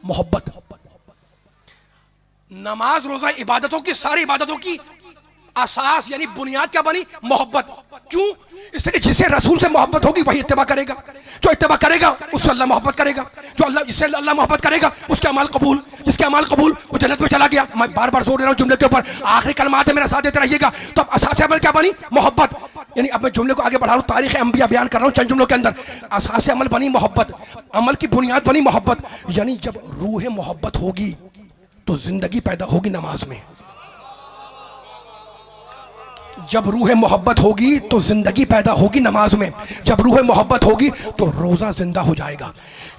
[SPEAKER 1] मोहब्बत। नमाज रोजा इबादतों की, सारी इबादतों की असास यानी बुनियाद क्या बनी? मोहब्बत। क्यों? इससे कि जिसे रसूल से मोहब्बत होगी वही इत्तिबा करेगा। जो इत्तिबा करेगा उससे अल्लाह मोहब्बत करेगा। जिससे अल्लाह मोहब्बत करेगा उसके अमाल कबूल, जिसके अमाल कबूल वो जन्नत में चला गया। मैं बार बार जोर दे रहा हूँ जुमले के ऊपर, आखिरी कलमात है, मेरा साथ देते रहिएगा। तो अब असास अमल क्या बनी? मोहब्बत। यानी अब मैं जुमले को आगे बढ़ा रहा हूँ, तारीख अंबिया बयान कर रहा हूँ चंद जुमलों के अंदर। असास अमल बनी मोहब्बत, अमल की बुनियाद बनी मोहब्बत। यानी जब रूह मोहब्बत होगी तो जिंदगी पैदा होगी नमाज में। जब रूह मोहब्बत होगी तो जिंदगी पैदा होगी नमाज में, जब रूह मोहब्बत होगी तो रोज़ा जिंदा हो जाएगा,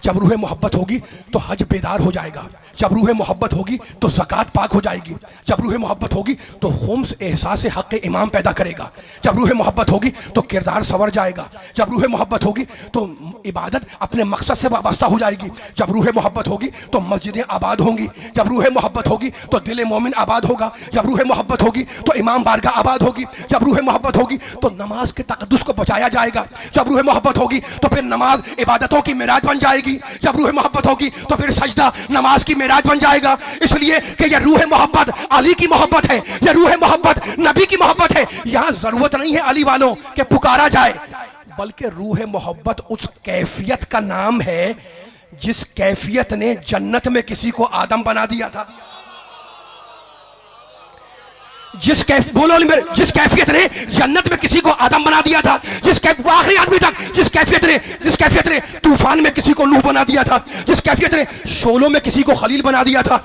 [SPEAKER 1] जब रूह मोहब्बत होगी तो हज बेदार हो जाएगा, जब रूह मोहब्बत होगी तो ज़कात पाक हो जाएगी, जब रूह मोहब्बत होगी तो खुम्स एहसास हक़ इमाम पैदा करेगा, जब रूह मोहब्बत होगी तो किरदार संवर जाएगा, जब रूह मोहब्बत होगी तो इबादत अपने मकसद से वाबस्ता हो जाएगी, जब रूह मोहब्बत होगी तो मस्जिदें आबाद होंगी, जब रूह मोहब्बत होगी तो दिल मोमिन आबाद होगा, जब रूह मोहब्बत होगी तो इमाम बारगाह आबाद होगी, जब रूह मोहब्बत होगी तो नमाज के तक़द्दुस को बचाया जाएगा, जब रूह मोहब्बत होगी तो फिर नमाज इबादतों की मेराज बन जाएगी, जब रूह मोहब्बत होगी तो फिर सजदा नमाज की मेराज बन जाएगा। इसलिए कि यह रूह मोहब्बत अली की मोहब्बत है, यह रूह मोहब्बत नबी की मोहब्बत है। यहाँ जरूरत नहीं है अली वालों के पुकारा जाए, बल्कि रूह मोहब्बत उस कैफियत का नाम है जिस कैफियत ने जन्नत में किसी को आदम बना दिया था, जिस कैफियत ने जन्नत में किसी को आदम बना दिया था, आखिरी आदमी तक, जिस कैफियत ने तूफान में किसी को नूह बना दिया था, जिस कैफियत ने शोलों में किसी को खलील बना दिया था,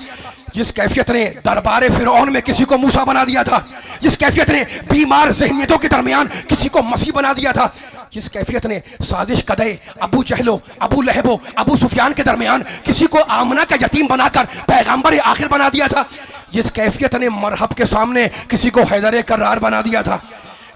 [SPEAKER 1] जिस कैफियत ने दरबार फिरौन में किसी को मूसा बना दिया था, जिस कैफियत ने बीमार ज़हनियतों के दरमियान किसी को मसीह बना दिया था, जिस कैफियत ने साजिश कदे अबू जहलो अबू लहबो अबू सुफियान के दरमियान किसी को आमना का यतीम बनाकर पैगंबर आखिर बना दिया था, जिस कैफियत ने मरहब के सामने किसी को हैदर करार बना दिया था,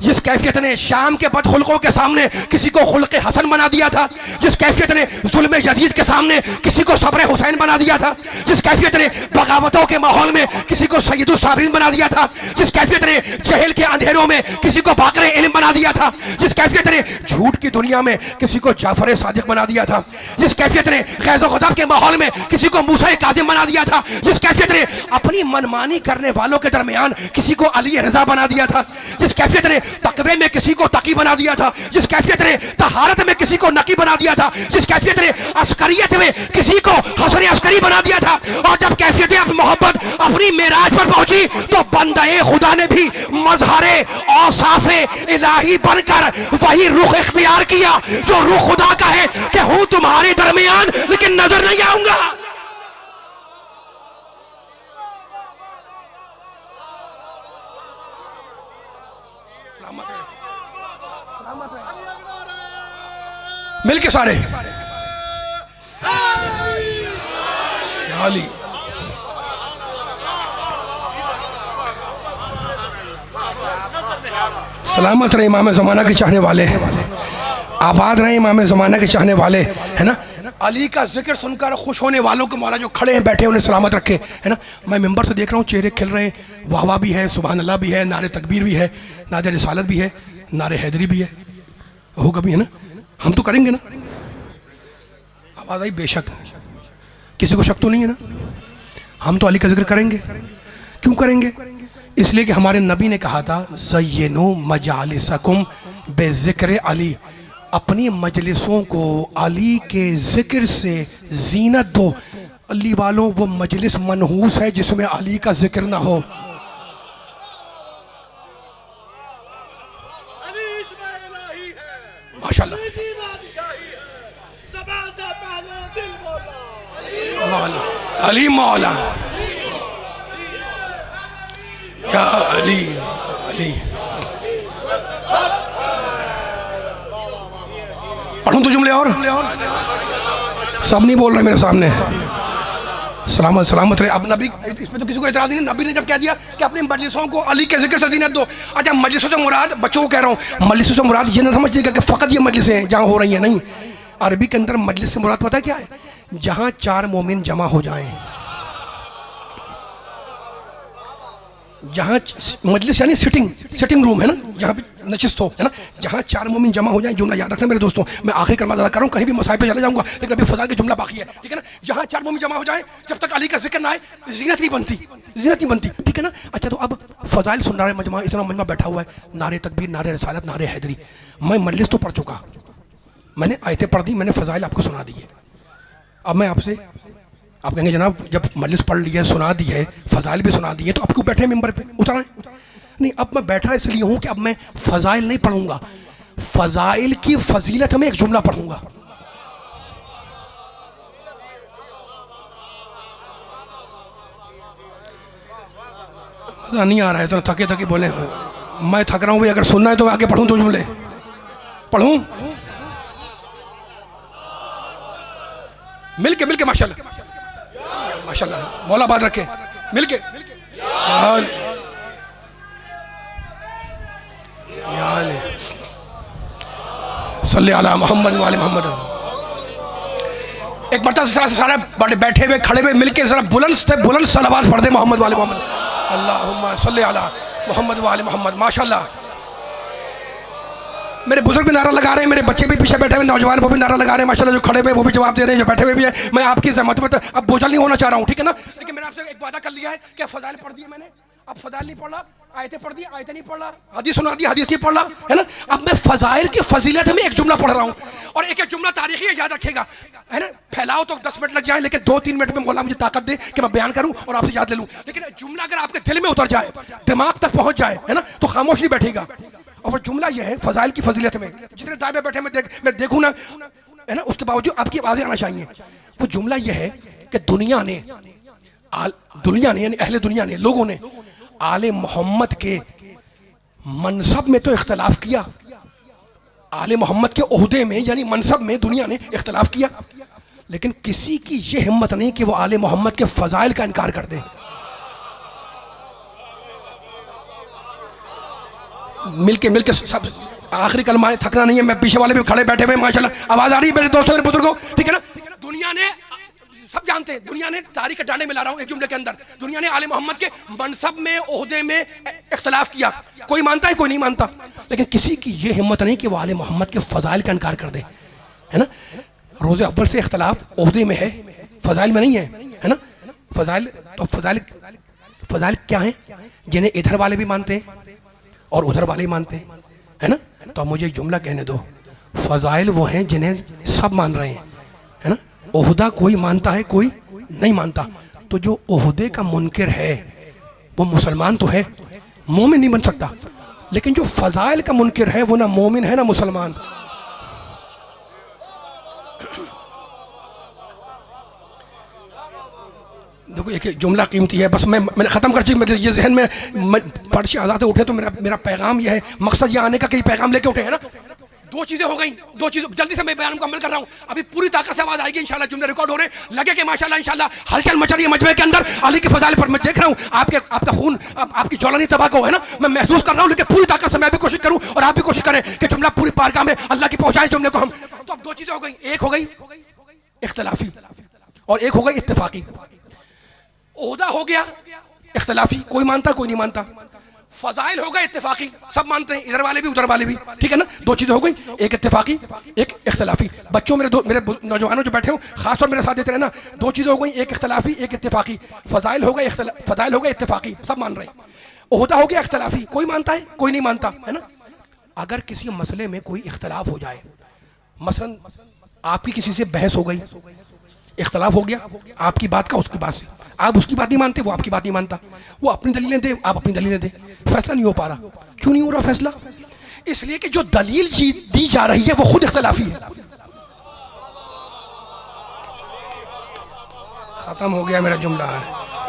[SPEAKER 1] जिस कैफियत ने शाम के बदखुल्कों के सामने किसी को खुल्क़े हसन बना दिया था, जिस कैफियत ने जुल्म यजीद के सामने किसी को सब्र हुसैन बना दिया था, जिस कैफियत ने बगावतों के माहौल में किसी को सैयदुस साबिरीन बना दिया था, जिस कैफियत ने जहल के अंधेरों में किसी को बाक़रे इल्म बना दिया था, जिस कैफियत ने झूठ की दुनिया में किसी को जाफर सादिक बना दिया था, जिस कैफियत ने ग़ैज़ ग़ज़ब के माहौल में किसी को मूसा काज़िम बना दिया था, जिस कैफियत ने अपनी मनमानी करने वालों के दरमियान किसी को अली रज़ा बना दिया था, जिस कैफियत ने तकवे में किसी को तकी बना दिया था, जिस कैफियत ने तहारत में किसी को नकी बना दिया था, जिस कैफियत ने अस्करियत में किसी को हसन अस्करी बना दिया था, और जब कैफियत मोहब्बत अपनी मेराज पर पहुंची तो बंदे खुदा ने भी मजहरे औसाफे इलाही बनकर वही रुख इख्तियार किया जो रुख खुदा का है कि हूं तुम्हारे दरमियान लेकिन नजर नहीं आऊंगा। मिलके सारे अली सलामत रहे इमाम ज़माना के चाहने वाले, आबाद रहे इमाम ज़माना के चाहने वाले, है ना। अली का जिक्र सुनकर खुश होने वालों को मौला जो खड़े हैं बैठे उन्हें सलामत रखे, है ना। मैं मिंबर से देख रहा हूँ चेहरे खिल रहे हैं, वाह भी है, सुभान अल्लाह भी है, नारे तकबीर भी है, नारे रिसालत भी है, नारे हैदरी भी है, होगा भी, है ना। हम तो करेंगे ना, आवाज़ आई बेशक, किसी को शक तो नहीं है ना, हम तो अली का जिक्र करेंगे। क्यों करेंगे? इसलिए कि हमारे नबी ने कहा था ज़य्यिनु मजालिसकुम बेज़िक्र अली, अपनी मजलिसों को अली के जिक्र से जीनत दो। अली वालों वो मजलिस मनहूस है जिसमें अली का जिक्र ना हो। माशाल्लाह, अली मौला या अली अली। पढ़ूं तो जुमले और सब नहीं बोल रहे मेरे सामने। सलामत सलामत रहे। अब नबी, इसमें तो किसी को एतराज़ नहीं, नबी ने जब कह दिया कि अपनी मजलिसों को अली के जिक्र से जीनत दो। अच्छा, मजलिसों से मुराद, बच्चों को कह रहा हूँ, मजलिसों से मुराद ये ना समझिएगा कि फ़कत ये मजलिसें जहाँ हो रही हैं, नहीं। अरबी के अंदर मजलिस से मुराद पता है क्या है? जहाँ चार मोमिन जमा हो जाएं, जहाँ मजलिस यानी सिटिंग रूम है ना, जहाँ पे नशिस्त हो, है ना, जहाँ चार मोमिन जमा हो जाएं। जुमला याद रखना मेरे दोस्तों, मैं आखिरी कलमा अदा कर रहा हूँ, कहीं भी मसाइल पे चले जाऊँगा, लेकिन अभी फजा के जुमला बाकी है, ठीक है ना। जहाँ चार मोमिन जमा हो जाएं, जब तक अली का जिक्र ना आए जीनत नहीं बनती, ठीक है ना। अच्छा, तो अब फ़ज़ाइल सुन रहा है मजमा, इतना मजमा बैठा हुआ है, नारे तकबीर, नारे रिसालत, नारे हैदरी। मैं मजलिस तो पढ़ चुका, मैंने आयतें पढ़ दी, मैंने फ़ज़ाइल आपको सुना दी है। अब मैं आपसे, आप कहेंगे जनाब जब मजलिस पढ़ ली है, सुना दी है, फ़ज़ाइल भी सुना दी है, तो अब क्यों बैठे हैं मिंबर पे? उतरा है? नहीं, अब मैं बैठा इसलिए हूँ कि अब मैं फ़ज़ाइल नहीं पढ़ूंगा, फ़ज़ाइल की फजीलत में एक जुमला पढ़ूंगा। मज़ा नहीं आ रहा है, तो थके बोले मैं थक रहा हूँ भाई, अगर सुनना है तो मैं आगे पढ़ूँ, तो जुमले पढ़ूँ मिलके मिलके माशाल्लाह माशाल्लाह, मौला बात रखे मिलके। सल्ले अला मोहम्मद वाले मोहम्मद। एक मरतबा सारे बैठे हुए खड़े हुए मिलके जरा बुलंद सलावत पढ़ दे मोहम्मद वाले मोहम्मद। अल्लाहुम्मा सल्ले अला मोहम्मद वाले मोहम्मद। माशाल्लाह मेरे बुजुर्ग भी नारा लगा रहे हैं, मेरे बच्चे भी पीछे बैठे हुए, नौजवान वो भी नारा लगा रहे हैं माशाल्लाह, जो खड़े हुए वो भी जवाब दे रहे हैं, जो बैठे हुए भी है। मैं आपकी ज़हमत में अब बोझल नहीं होना चाह रहा हूँ, ठीक है ना, लेकिन मैंने आपसे एक वादा कर लिया है कि फजाइल पढ़ दिए मैंने, अब फजाइल नहीं पढ़ रहा, आयतें पढ़ दी, आयतें नहीं पढ़ रहा, हदीस सुना दी, हदीस नहीं पढ़ रहा, है ना। अब मैं फजाइल की फजीलत में एक जुमला पढ़ रहा हूँ, और एक एक जुमला तारीखी है, याद रखेगा, है ना। फैलाओ तो 10 मिनट लग जाए, लेकिन 2-3 मिनट में मौला मुझे ताकत दे कि मैं बयान करूँ और आपसे याद ले लूँ। लेकिन जुमला अगर आपके दिल में उतर जाए, दिमाग तक पहुँच जाए, है ना, तो खामोश नहीं बैठेगा। और जुमला यह है फजाइल की फजीलत में, जितने दायबे बैठे मैं देखूँ ना, है ना, उसके बावजूद आपकी आवाज़ें आना चाहिए। वो जुमला यह है कि दुनिया ने यानी अहले दुनिया ने, लोगों ने आले मोहम्मद के मनसब में तो इख्तलाफ किया, आले मोहम्मद के ओहदे में यानी मनसब में दुनिया ने इख्तलाफ किया, लेकिन किसी की यह हिम्मत नहीं कि वो आले मोहम्मद के फजाइल का इनकार कर दे। मिलके सब आखिरी कलमा है, थकना नहीं है। मैं पीछे वाले भी खड़े बैठे हुए माशाल्लाह, आवाज आ रही है मेरे दोस्तों मेरे बुजुर्गों, ठीक है ना। दुनिया ने, सब जानते हैं, दुनिया ने तारीख के डांडे मिला रहा हूं एक जुमले के अंदर, दुनिया ने आले मोहम्मद के मनसब में ओहदे में इख्तलाफ किया, कोई मानता है कोई नहीं मानता, लेकिन किसी की ये हिम्मत नहीं कि वो आले मोहम्मद के फजाइल का इनकार कर दे, है ना। रोज़े अव्वल से इख्तलाफ ओहदे में है, फजाइल में नहीं है ना। फजाइल तो फजाइल क्या है, जिन्हें इधर वाले भी मानते हैं और उधर वाले ही मानते हैं, है ना। तो अब मुझे जुमला कहने दो, फजाइल वो हैं जिन्हें सब मान रहे हैं, है ना। ओहदा कोई मानता है कोई नहीं मानता, तो जो ओहदे का मुनकिर है वो मुसलमान तो है, मोमिन नहीं बन सकता, लेकिन जो फजाइल का मुनकिर है वो ना मोमिन है ना मुसलमान। देखो एक जुमला कीमती है, बस मैंने ख़त्म कर चुकी, मेरे ये जहन में फर्श से आज़ाद उठे तो मेरा पैगाम यह है, मकसद ये आने का कई पैगाम लेके उठे, है ना। दो चीज़ें हो गई, दो चीज़ जल्दी से मैं बयान मुकम्मल कर रहा हूँ, अभी पूरी ताकत से आवाज़ आएगी इंशाल्लाह, जुमले रिकॉर्ड हो रहे लगे कि माशाल्लाह इंशाल्लाह हलचल मच रही है मजमे के अंदर अली के फजाइल पर। मैं देख रहा हूँ आपका खून, आपकी जौलानी तबाह को, है ना, मैं महसूस कर रहा हूँ, लेकिन पूरी ताकत से मैं भी कोशिश करूँ और आप भी कोशिश करें कि जुमला पूरी पारगाह में अल्लाह की पहुँचाए जुमले को हम। तो अब दो चीज़ें हो गई, एक हो गई इख्तलाफी और एक हो गई इत्तेफाकी। ओहदा हो गया इख्तलाफी, कोई मानता कोई नहीं मानता। फजाइल हो गए इत्तेफाकी, सब मानते हैं, इधर वाले भी उधर वाले भी, ठीक है ना। दो चीजें हो गई, एक इत्तेफाकी एक इख्तलाफी। बच्चों मेरे नौजवानों जो बैठे हो खास तौर मेरे साथ देते रहे ना, दो चीजें हो गई, एक इख्तलाफी एक इत्तेफाकी। फजाइल हो गए इत्तेफाकी, सब मान रहे हैं। ओहदा हो गया इख्तलाफी, कोई मानता है कोई नहीं मानता, है ना। अगर किसी मसले में कोई इख्तलाफ हो जाए, मसलन आपकी किसी से बहस हो गई, इख्तलाफ हो गया आपकी बात का उसकी बात से, आप उसकी बात नहीं मानते वो आपकी बात नहीं मानता, वो अपनी दलीलें दे आप अपनी दलीलें दे, फैसला नहीं हो पा रहा। क्यों नहीं हो रहा फैसला? इसलिए कि जो दलील दी जा रही है वो खुद इख्तलाफी है। खत्म हो गया मेरा जुमला,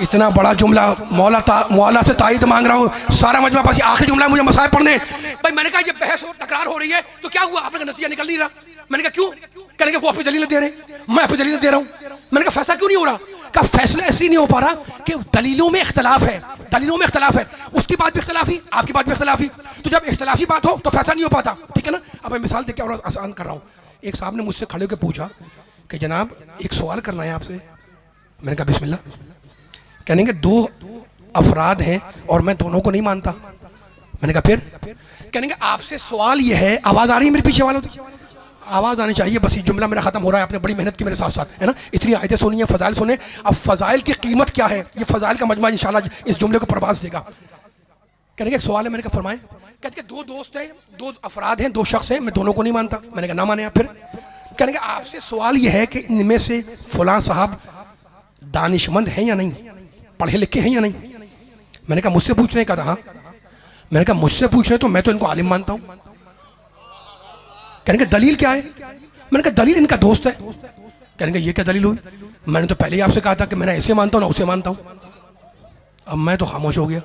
[SPEAKER 1] इतना बड़ा जुमला, मौला से ताईद मांग रहा हूँ, सारा मजमा पास। आखिरी जुमला मुझे मसाइल पढ़ने भाई। मैंने कहा ये बहस हो तकरार हो रही है तो क्या हुआ, आपका नतीजा निकल नहीं रहा। मैंने कहा क्यों, कहने के वो अपनी दलीलें दे रहे हैं मैं अपनी दलीलें दे रहा हूँ। मैंने कहा फैसला क्यों नहीं हो रहा, का फैसला ऐसे नहीं हो पा रहा कि दलीलों में इख्तलाफ है, दलीलों में इख्तलाफ है, उसकी बात भी इख्तलाफी आपकी बात भी इख्तलाफी, तो जब इख्तलाफी बात हो तो फैसला नहीं हो पाता, ठीक है ना। अब मैं मिसाल देके और आसान कर रहा हूँ। एक साहब ने मुझसे खड़े होकर पूछा कि जनाब एक सवाल करना है आपसे। मैंने कहा बिस्मिल्लाह। कहने के दो अफराद हैं और मैं दोनों को नहीं मानता। मैंने कहा फिर? कहने के आपसे सवाल ये है, आवाज़ आ रही है मेरे पीछे वालों की? आवाज़ आनी चाहिए, बस ये जुमला मेरा ख़त्म हो रहा है। आपने बड़ी मेहनत की मेरे साथ साथ, है ना, इतनी आयतें सुनी है, फ़ज़ाइल सुने। अब फ़ज़ाइल की कीमत क्या है, ये फ़ज़ाइल का मजमा इंशाल्लाह इस जुमले को परवाज़ देगा। कहने के एक सवाल है, मैंने कहा फरमाएं। कहते के दो दोस्त हैं, दो अफराद हैं, दो शख्स हैं, मैं दोनों को नहीं मानता। मैंने कहा ना माने आप फिर? कहने के आपसे सवाल ये है कि इनमें से फ़लाँ साहब दानिशमंद हैं या नहीं, पढ़े लिखे हैं या नहीं। मैंने कहा मुझसे पूछ रहे हैं? कहा हाँ। मैंने कहा मुझसे पूछ रहे तो मैं तो इनको आलिम मानता हूँ। कहने का दलील क्या है? मैंने कहा दलील इनका दोस्त है। कहने का ये क्या दलील हुई? मैंने तो पहले ही आपसे कहा था कि मैं ऐसे मानता हूँ ना उसे मानता हूँ। अब मैं तो खामोश हो गया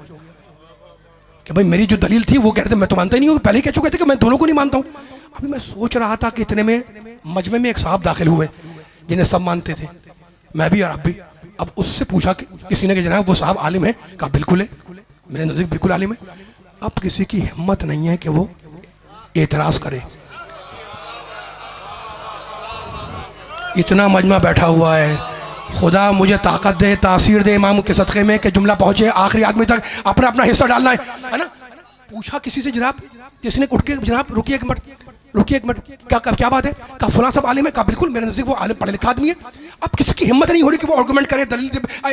[SPEAKER 1] कि भाई मेरी जो दलील थी वो कह रहे थे मैं तो मानता ही नहीं हूँ, पहले ही कह चुके थे कि मैं दोनों को नहीं मानता हूँ। अभी मैं सोच रहा था कि इतने में मजमे में एक साहब दाखिल हुए जिन्हें सब मानते थे, मैं भी और आप भी। अब उससे पूछा कि किसी ने कि जनाब वो साहब आलिम है? कहा बिल्कुल है, मेरे नज़दीक बिल्कुल आलिम है। अब किसी की हिम्मत नहीं है कि वो एतराज़ करे। इतना मजमा बैठा हुआ है, खुदा मुझे ताकत दे, तासीर दे इमाम के सदक़े में कि जुमला पहुँचे आखिरी आदमी तक, अपना अपना हिस्सा डालना है ना। पूछा किसी से, जनाब जिसने उठ के, जनाब रुकिए एक मिनट, रुकिए एक मिनट, क्या बात है? कहा फलां सब आलिम है। कहा बिल्कुल, मेरे नज़दीक वो आलिम पढ़े लिखा आदमी है। अब किसी की हिम्मत नहीं हो रही कि वो आर्गूमेंट करे, दलील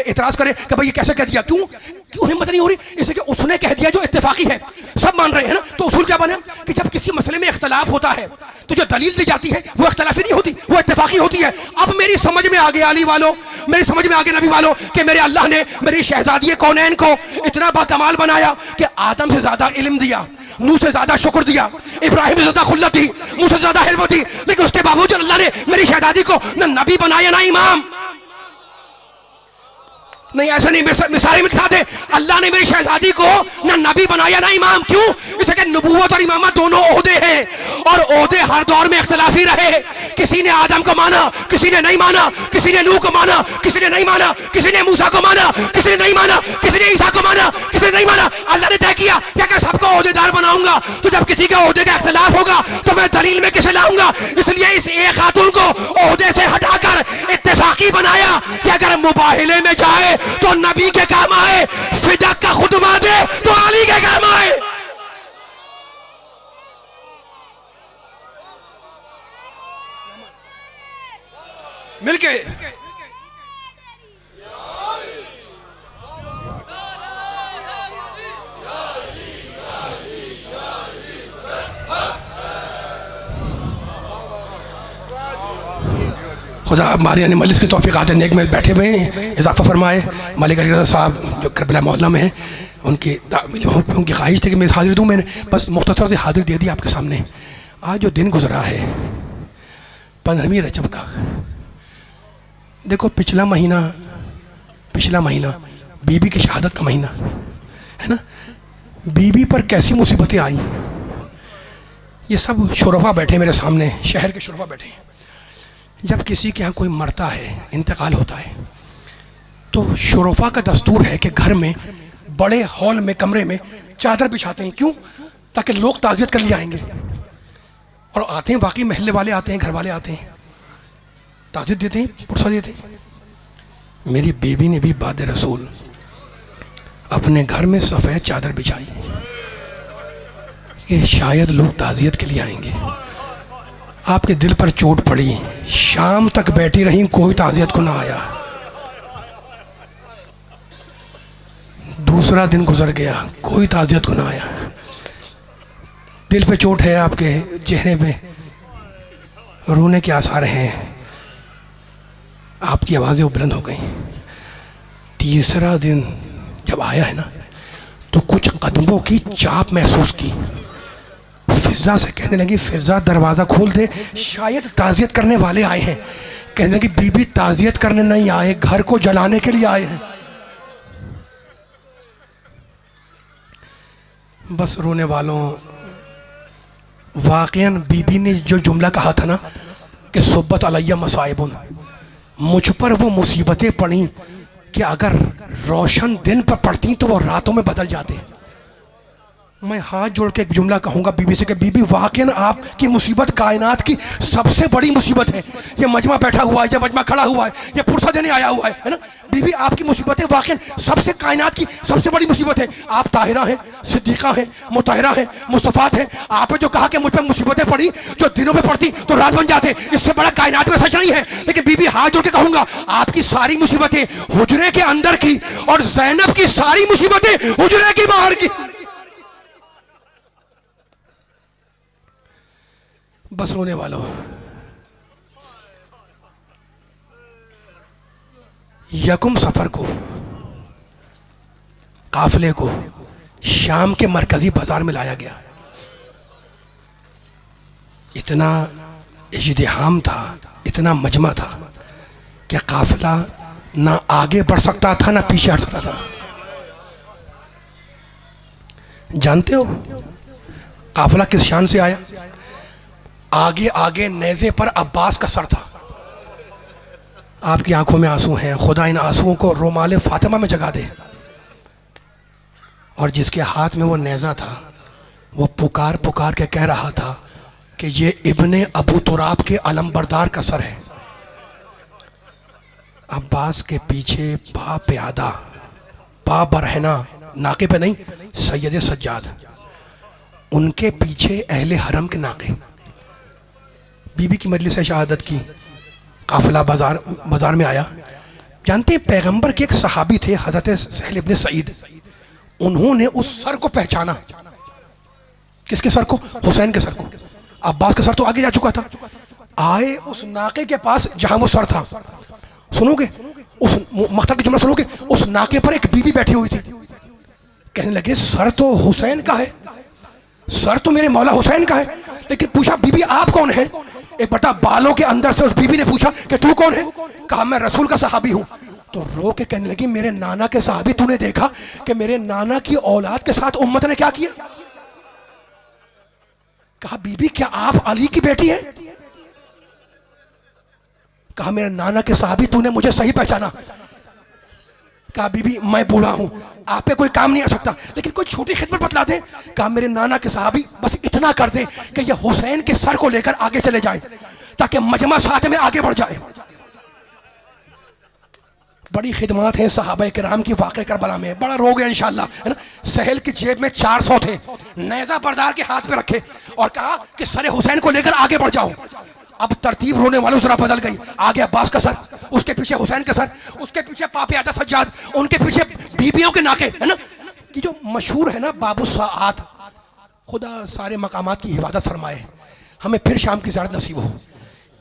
[SPEAKER 1] एतराज़ करे कि भाई ये कैसे कह दिया। क्यों हिम्मत नहीं हो रही? इसलिए कि उसने कह दिया जो इत्तेफाकी है, सब मान रहे हैं ना। तो उसूल क्या बने कि जब किसी मसले में इख्तलाफ होता है तो जो दलील दी जाती है वो इख्तलाफी नहीं होती, वो इत्तेफाकी होती है। अब मेरी समझ में आ गया अली वालों, मेरी समझ में आ गया नबी वालों कि मेरे अल्लाह ने मेरी शहजादी कौनैन को इतना बाकमाल बनाया कि आदम से ज्यादा इल्म दिया, नूह से ज्यादा शुक्र दिया, इब्राहिम से ज्यादा खुल्लत दी, मुझसे ज्यादा हिल्मत दी, लेकिन उसके बावजूद अल्लाह ने मेरी शहजादी को न नबी बनाया ना इमाम। नहीं ऐसा नहीं, मिसालें में दिखा दे, अल्लाह ने मेरी शहजादी को ना नबी बनाया ना इमाम। क्यों? इसलिए कि नबूवत और इमामत दोनों ओहदे हैं और ओहदे हर दौर में इख्तलाफी रहे। किसी ने आदम को माना, किसी ने नहीं माना, किसी ने नूह को माना, किसी ने नहीं माना, किसी ने मूसा को माना, किसी ने नहीं माना, किसी ने ईसा को माना, किसी ने नहीं माना। अल्लाह ने तय किया कि सबको ओहदेदार बनाऊंगा, तो जब किसी के ओहदे का इख्तलाफ होगा तो मैं दलील में किसे लाऊंगा। इसलिए इस एक खातून को ओहदे से हटाकर इत्तेफाकी बनाया कि अगर मुबाहिले में जाए तो नबी के काम आए, फिदक का खुतबा दे तो अली के काम आए। मिलके खुदा हमारे यानी मलिस की तौफीक आते नेक में बैठे हुए हैं, इजाफा फरमाए। मलिक अली रज़ा साहब जो करबला मोहल्ला में हैं, उनकी ख्वाहिश थी कि मैं हाजिर दूँ। मैंने बस मुख्तसर से हाजिर दे दी आपके सामने। आज जो दिन गुजरा है 15वीं रजब का, देखो पिछला महीना बीबी की शहादत का महीना है ना। बीबी पर कैसी मुसीबतें आई, ये सब शुरफा बैठे मेरे सामने, शहर के शुरफा बैठे हैं। जब किसी के यहाँ कोई मरता है, इंतकाल होता है, तो शुरफा का दस्तूर है कि घर में बड़े हॉल में कमरे में चादर बिछाते हैं। क्यों? ताकि लोग ताज़ियत कर लिए आएंगे और आते हैं, बाकी महल्ले वाले आते हैं, घर वाले आते हैं, ताज़ियत देते हैं, पुरसा देते हैं। मेरी बीवी ने भी बाद रसूल अपने घर में सफ़ेद चादर बिछाई कि शायद लोग ताज़ियत के लिए आएंगे। आपके दिल पर चोट पड़ी, शाम तक बैठी रही, कोई ताज़ियत को ना आया। दूसरा दिन गुजर गया, कोई ताज़ियत को ना आया। दिल पे चोट है, आपके चेहरे पे रोने के आसार हैं, आपकी आवाज़ें बुलंद हो गई। तीसरा दिन जब आया है ना, तो कुछ कदमों की चाप महसूस की। फिजा से कहने लगी, फिजा दरवाज़ा खोल दे, शायद ताज़ियत करने वाले आए हैं। कहने लगी, बीबी ताज़ियत करने नहीं आए, घर को जलाने के लिए आए हैं। बस रोने वालों, वाक़ियन बीबी ने जो जुमला कहा था ना कि सुब्बत अलैया मसाइबुन, मुझ पर वो मुसीबतें पड़ी कि अगर रोशन दिन पर पड़ती तो वो रातों में बदल जाते। मैं हाथ जोड़ के एक जुमला कहूँगा बीबी से कि बीबी वाक़ई आपकी मुसीबत कायनात की सबसे बड़ी मुसीबत है। ये मजमा बैठा हुआ है, ये मजमा खड़ा हुआ है, ये पुरसा देने आया हुआ है ना। बीबी आपकी मुसीबतें वाक़ई सबसे कायनात की सबसे बड़ी मुसीबत है। आप ताहिरा हैं, सिद्दीक़ा हैं, मुतहरा हैं, मुस्तफ़ात हैं। आपने जो कहा कि मुझ पर मुसीबतें पड़ी जो दिनों में पड़ती तो रात बन जाते, इससे बड़ा कायनात में सच नहीं है। लेकिन बीबी हाथ जोड़ के कहूँगा, आपकी सारी मुसीबतें हुजरे के अंदर की और ज़ैनब की सारी मुसीबतें हुजरे की बाहर की। बस रोने वालों, यकुम सफर को काफिले को शाम के मरकजी बाजार में लाया गया। इतना इज्तिहाम था, इतना मजमा था कि काफिला ना आगे बढ़ सकता था ना पीछे हट सकता था। जानते हो काफिला किस शान से आया? आगे आगे नेज़े पर अब्बास का सर था। आपकी आंखों में आंसू हैं, खुदा इन आंसुओं को रोमाल फातिमा में जगा दे। और जिसके हाथ में वो नेज़ा था वो पुकार पुकार के कह रहा था कि ये इब्ने अबू तुराब के अलमबरदार का सर है। अब्बास के पीछे पा प्यादा, पा बरहना, नाके पे नहीं, सैयद सज्जाद, उनके पीछे अहले हरम के नाके। बीबी की मजलिस शहादत की, काफिला बाजार में आया। जानते हैं पैगंबर के एक सहाबी थे हजरत सहल इब्ने सईद, उन्होंने उस सर को पहचाना। किसके सर को? हुसैन के सर को। अब्बास का सर तो आगे जा चुका था। आए उस नाके के पास जहां वो सर था। सुनोगे उस मकतल की जुमला सुनोगे? उस नाके पर एक बीबी बैठी हुई थी। कहने लगे सर तो हुसैन का है, सर तो मेरे मौला हुसैन का है। लेकिन पूछा बीबी आप कौन है? एक बटा बालों के अंदर से उस बीबी ने पूछा कि तू कौन है? कहा मैं रसूल का सहाबी हूं। तो रो के कहने लगी मेरे नाना के सहाबी, तूने देखा कि मेरे नाना की औलाद के साथ उम्मत ने क्या किया? कहा बीबी क्या आप अली की बेटी है? कहा मेरे नाना के सहाबी, तूने मुझे सही पहचाना। कहा बीबी मैं बूढ़ा हूं, आप पे कोई काम नहीं आ सकता, लेकिन कोई छोटी खिदमत बतला दे। कहा मेरे नाना के सहाबी बस इतना कर दे कि ये हुसैन के सर को लेकर आगे चले जाए ताकि मजमा साथ में आगे बढ़ जाए। बड़ी खिदमत है सहाबा किराम की वाक़े करबला में। बड़ा रोग है इंशाअल्लाह, है ना। सहल की जेब में 400 थे, नेज़ा बरदार के हाथ में रखे और कहा कि सर हुसैन को लेकर आगे बढ़ जाओ। अब तरतीब रोने वालों जरा बदल गई। आगे अब्बास का सर, उसके पीछे हुसैन का सर, उसके पीछे पापे आदा सज्जाद, उनके पीछे बीबियों के नाके, है ना। कि जो मशहूर है ना बाबू साआत, खुदा सारे मकामात की हिफाजत फरमाए, हमें फिर शाम की ज़ियारत नसीब हो।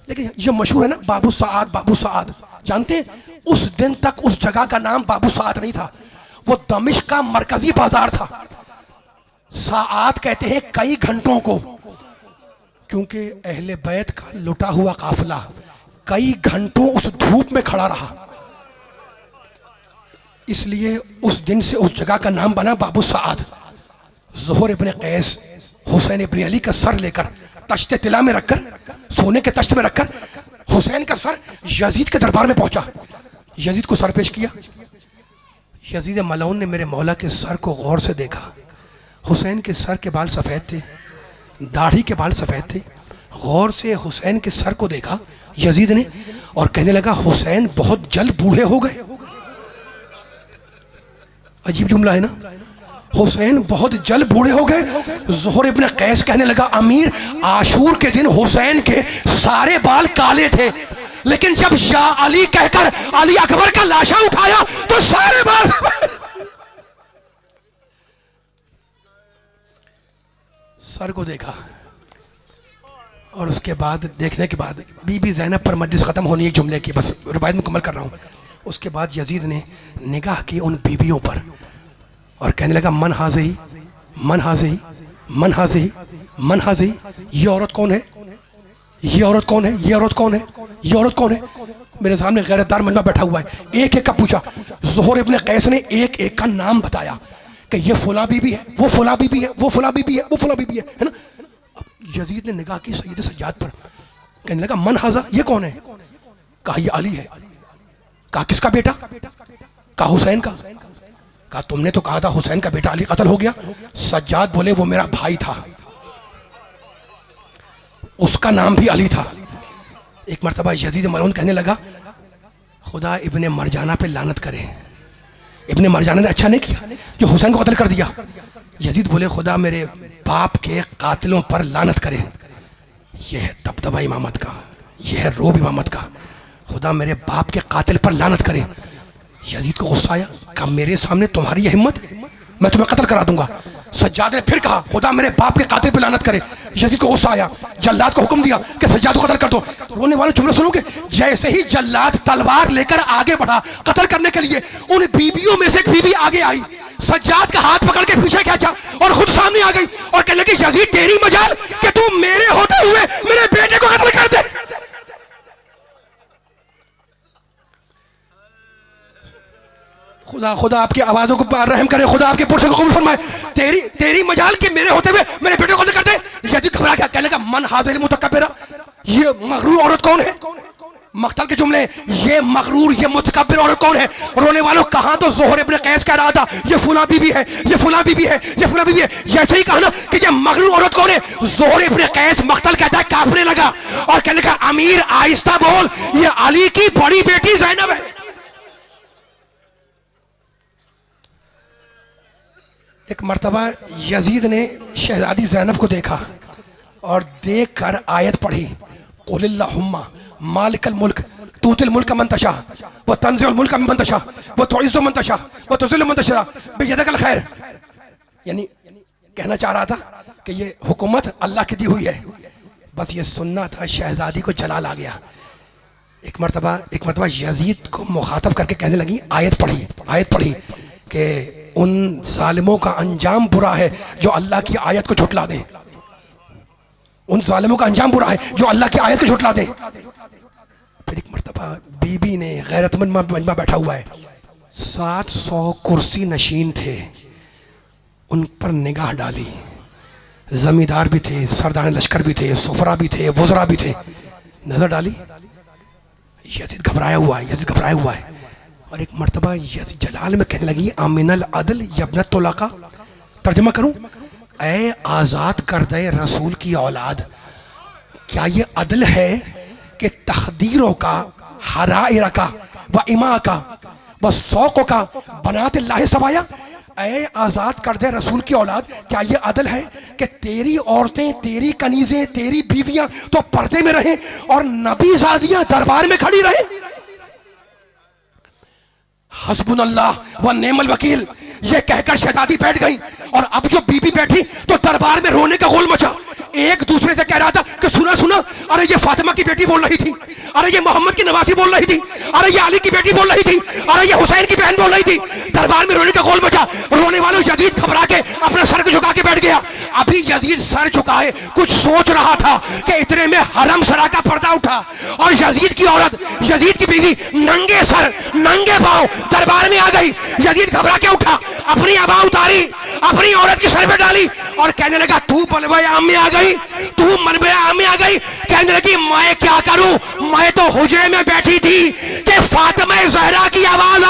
[SPEAKER 1] लेकिन जो मशहूर है ना बाबू साआत, बाबू साआत, जानते हैं उस दिन तक उस जगह का नाम बाबू साआत नहीं था, वो दमिश्क का मरकजी बाजार था। साआत कहते हैं कई घंटों को, क्योंकि अहले बैत का लुटा हुआ काफिला कई घंटों उस धूप में खड़ा रहा, इसलिए उस दिन से उस जगह का नाम बना बाबू साआत। ज़ुहर इब्ने कैस हुसैन इब्ने अली का सर लेकर तश्ते तिला में रखकर, सोने के तश्त में रखकर हुसैन का सर यजीद के दरबार में पहुंचा। यजीद को सर पेश किया। यजीद मलऊन ने मेरे मौला के सर को गौर से देखा। हुसैन के सर के बाल सफ़ेद थे, दाढ़ी के बाल सफ़ेद थे। गौर से हुसैन के सर को देखा यजीद ने और कहने लगा हुसैन बहुत जल्द बूढ़े हो गए। अजीब जुमला है ना, हुसैन बहुत जल्द बूढ़े हो गए। ज़ुहर इब्ने कैस कहने लगा अमीर, आशूर के दिन हुसैन के सारे बाल काले थे, लेकिन जब या अली कहकर अली अकबर का लाशा उठाया तो सारे बाल सर को देखा। और उसके बाद देखने के बाद बीबी ज़ैनब पर मजलिस ख़त्म होनी एक जुमले की, बस रिवायत मुकम्मल कर रहा हूँ। उसके बाद यजीद ने निगाह की उन बीबियों पर और कहने लगा मन हाज़ी, मन हाज़ी, मन हाज़ी, मन हाज़ी, ये औरत कौन है? ये औरत कौन है? ये औरत कौन है? ये औरत कौन है? मेरे सामने गैरतदार मजमा बैठा हुआ है, एक एक का पूछा। ज़ुहर इब्ने कैस ने एक एक का नाम बताया कि ये फुला बीबी है, वो फुला बीबी है, वो फुला बीबी है, वो फुला बीबी है ना। यजीद ने निगाह की सैयद सज्जाद पर, कहने लगा मन हाज़ा, ये कौन है? कहा ये अली है। कहा किसका बेटा? कहा हुसैन का। कहा तुमने तो कहा था हुसैन का बेटा अली कत्ल हो गया। सज्जाद बोले वो मेरा भाई था, उसका नाम भी अली था। एक मरतबा यजीद मलऊन कहने लगा खुदा इब्ने मरजाना पे लानत करे, इब्ने मरजाना ने अच्छा नहीं किया जो हुसैन को कत्ल कर दिया। यजीद बोले खुदा मेरे बाप के कातिलों पर लानत करे। यह है दबदबा इमामत का, यह है रोब इमामत का। खुदा मेरे बाप के कातिल पर लानत करे। यजीद को गुस्सा आया, कहा मेरे सामने तुम्हारी यह हिम्मत, मैं तुम्हें कत्ल करा दूंगा। सज्जाद ने फिर कहा खुदा मेरे बाप के कातिल पर लानत करे। यजीद को गुस्सा आया, जल्लाद को हुक्म दिया कि सज्जाद को कत्ल कर दो। रोने वाले जुमला सुनोगे, जैसे ही जल्लाद तलवार लेकर आगे बढ़ा कत्ल करने के लिए, उन बीबियों में से एक बीबी आगे आई, सज्जाद का हाथ पकड़ के पीछे खींचा और खुद सामने आ गई और कहने लगी यजीद तेरी मजाल कि तू मेरे होते हुए मेरे बेटे को कत्ल कर दे। खुदा खुदा आपकी आवाज़ों को रहम करे, खुदा आपके पुरसे को कबूल फरमाए। तेरी मजाल के मेरे होते हुए मेरे बेटे को कर दे। यजीद घबरा गया, कहने का मन हाजिर मुतकब्बिरा, ये मगरूर औरत कौन है? मक्तल के जुमले, ये मगरूर ये मुतकब्बिर औरत कौन है? रोने वालों, कहां तो ज़ोहर इब्न कैस कह रहा था ये फुला बीबी है, ये फुला बीबी है, ये फुला बीबी है। जैसे ही कहा ना कि ये मगरूर औरत कौन है, ज़ोहर इब्न कैस मक्तल कहता है कांपने लगा और कहने का अमीर आहिस्ता बोल, ये अली की बड़ी बेटी ज़ैनब है। एक मर्तबा यजीद ने शहजादी ज़ैनब को देखा और देख कर आयत पढ़ी, कुलिल्लाहुम्मा मालिकल मुल्क तूतिल मुल्क मन तशा व तंज़िउल मुल्क मिम्मन तशा व तुइज़्ज़ु मन तशा व तुज़िल्लु मन तशा बियदिकल खैर। यानी कहना चाह रहा था कि ये हुकूमत अल्लाह की दी हुई है। बस ये सुनना था, शहजादी को जलाल आ गया। एक मर्तबा यजीद को मुखातब करके कहने लगी, आयत पढ़ी कि उन जालिमों का अंजाम बुरा है जो अल्लाह की आयत को झुठला दें। उन जालिमों का अंजाम बुरा है जो अल्लाह की आयत को झुठला दें। फिर एक मर्तबा बीबी ने, गैरतमंद मजमा बैठा हुआ है, 700 कुर्सी नशीन थे, उन पर निगाह डाली। जमींदार भी थे, सरदार लश्कर भी थे, सुफरा भी थे, वज़रा भी थे। नजर डाली, यजीद घबराया हुआ है। और एक मर्तबा यजीद जलाल में कहने लगी, आमिनल अदल यब्नत तुलाका। तर्जुमा करूं, ऐ आज़ाद कर दे रसूल की औलाद, क्या ये अदल है कि तकदीरों का, हराइर का व इमा का व शौक़ों का बनात अल्लाह सवाया। ऐ आज़ाद कर दे रसूल की औलाद, क्या ये अदल है कि तेरी औरतें, तेरी कनीज़ें, तेरी बीवियां तो पर्दे में रहें और नबी ज़ादियां दरबार में खड़ी रहें? हस्बुनल्लाह व नेमल वकील, ये कहकर शहजादी बैठ गई और अब जो बीबी बैठी तो दरबार में रोने का गोल मचा। एक दूसरे से कह रहा था कि सुना, अरे ये फातिमा की बेटी बोल रही थी, अरे ये मोहम्मद की नवासी बोल रही थी, अरे ये अली की बेटी बोल रही थी, अरे ये हुसैन की बहन बोल रही थी। दरबार में रोने का गोल मचा। रोने वालों, यजीद घबरा के अपना सर को झुका के बैठ गया। अभी यजीद सर झुकाए कुछ सोच रहा था कि इतने में हरम सरा का पर्दा उठा और यजीद की औरत, यजीद की बीवी नंगे सर नंगे पांव दरबार में आ गई। यजीद घबरा के उठा, अपनी अबा उतारी, अपनी औरत की सर पे डाली और कहने लगा, तू मलबे आम में आ गई, तू मलबे आम में आ गई। कहने लगी, मैं क्या करूं, मैं तो हुजरे में बैठी थी कि फातिमा ज़हरा की आवाज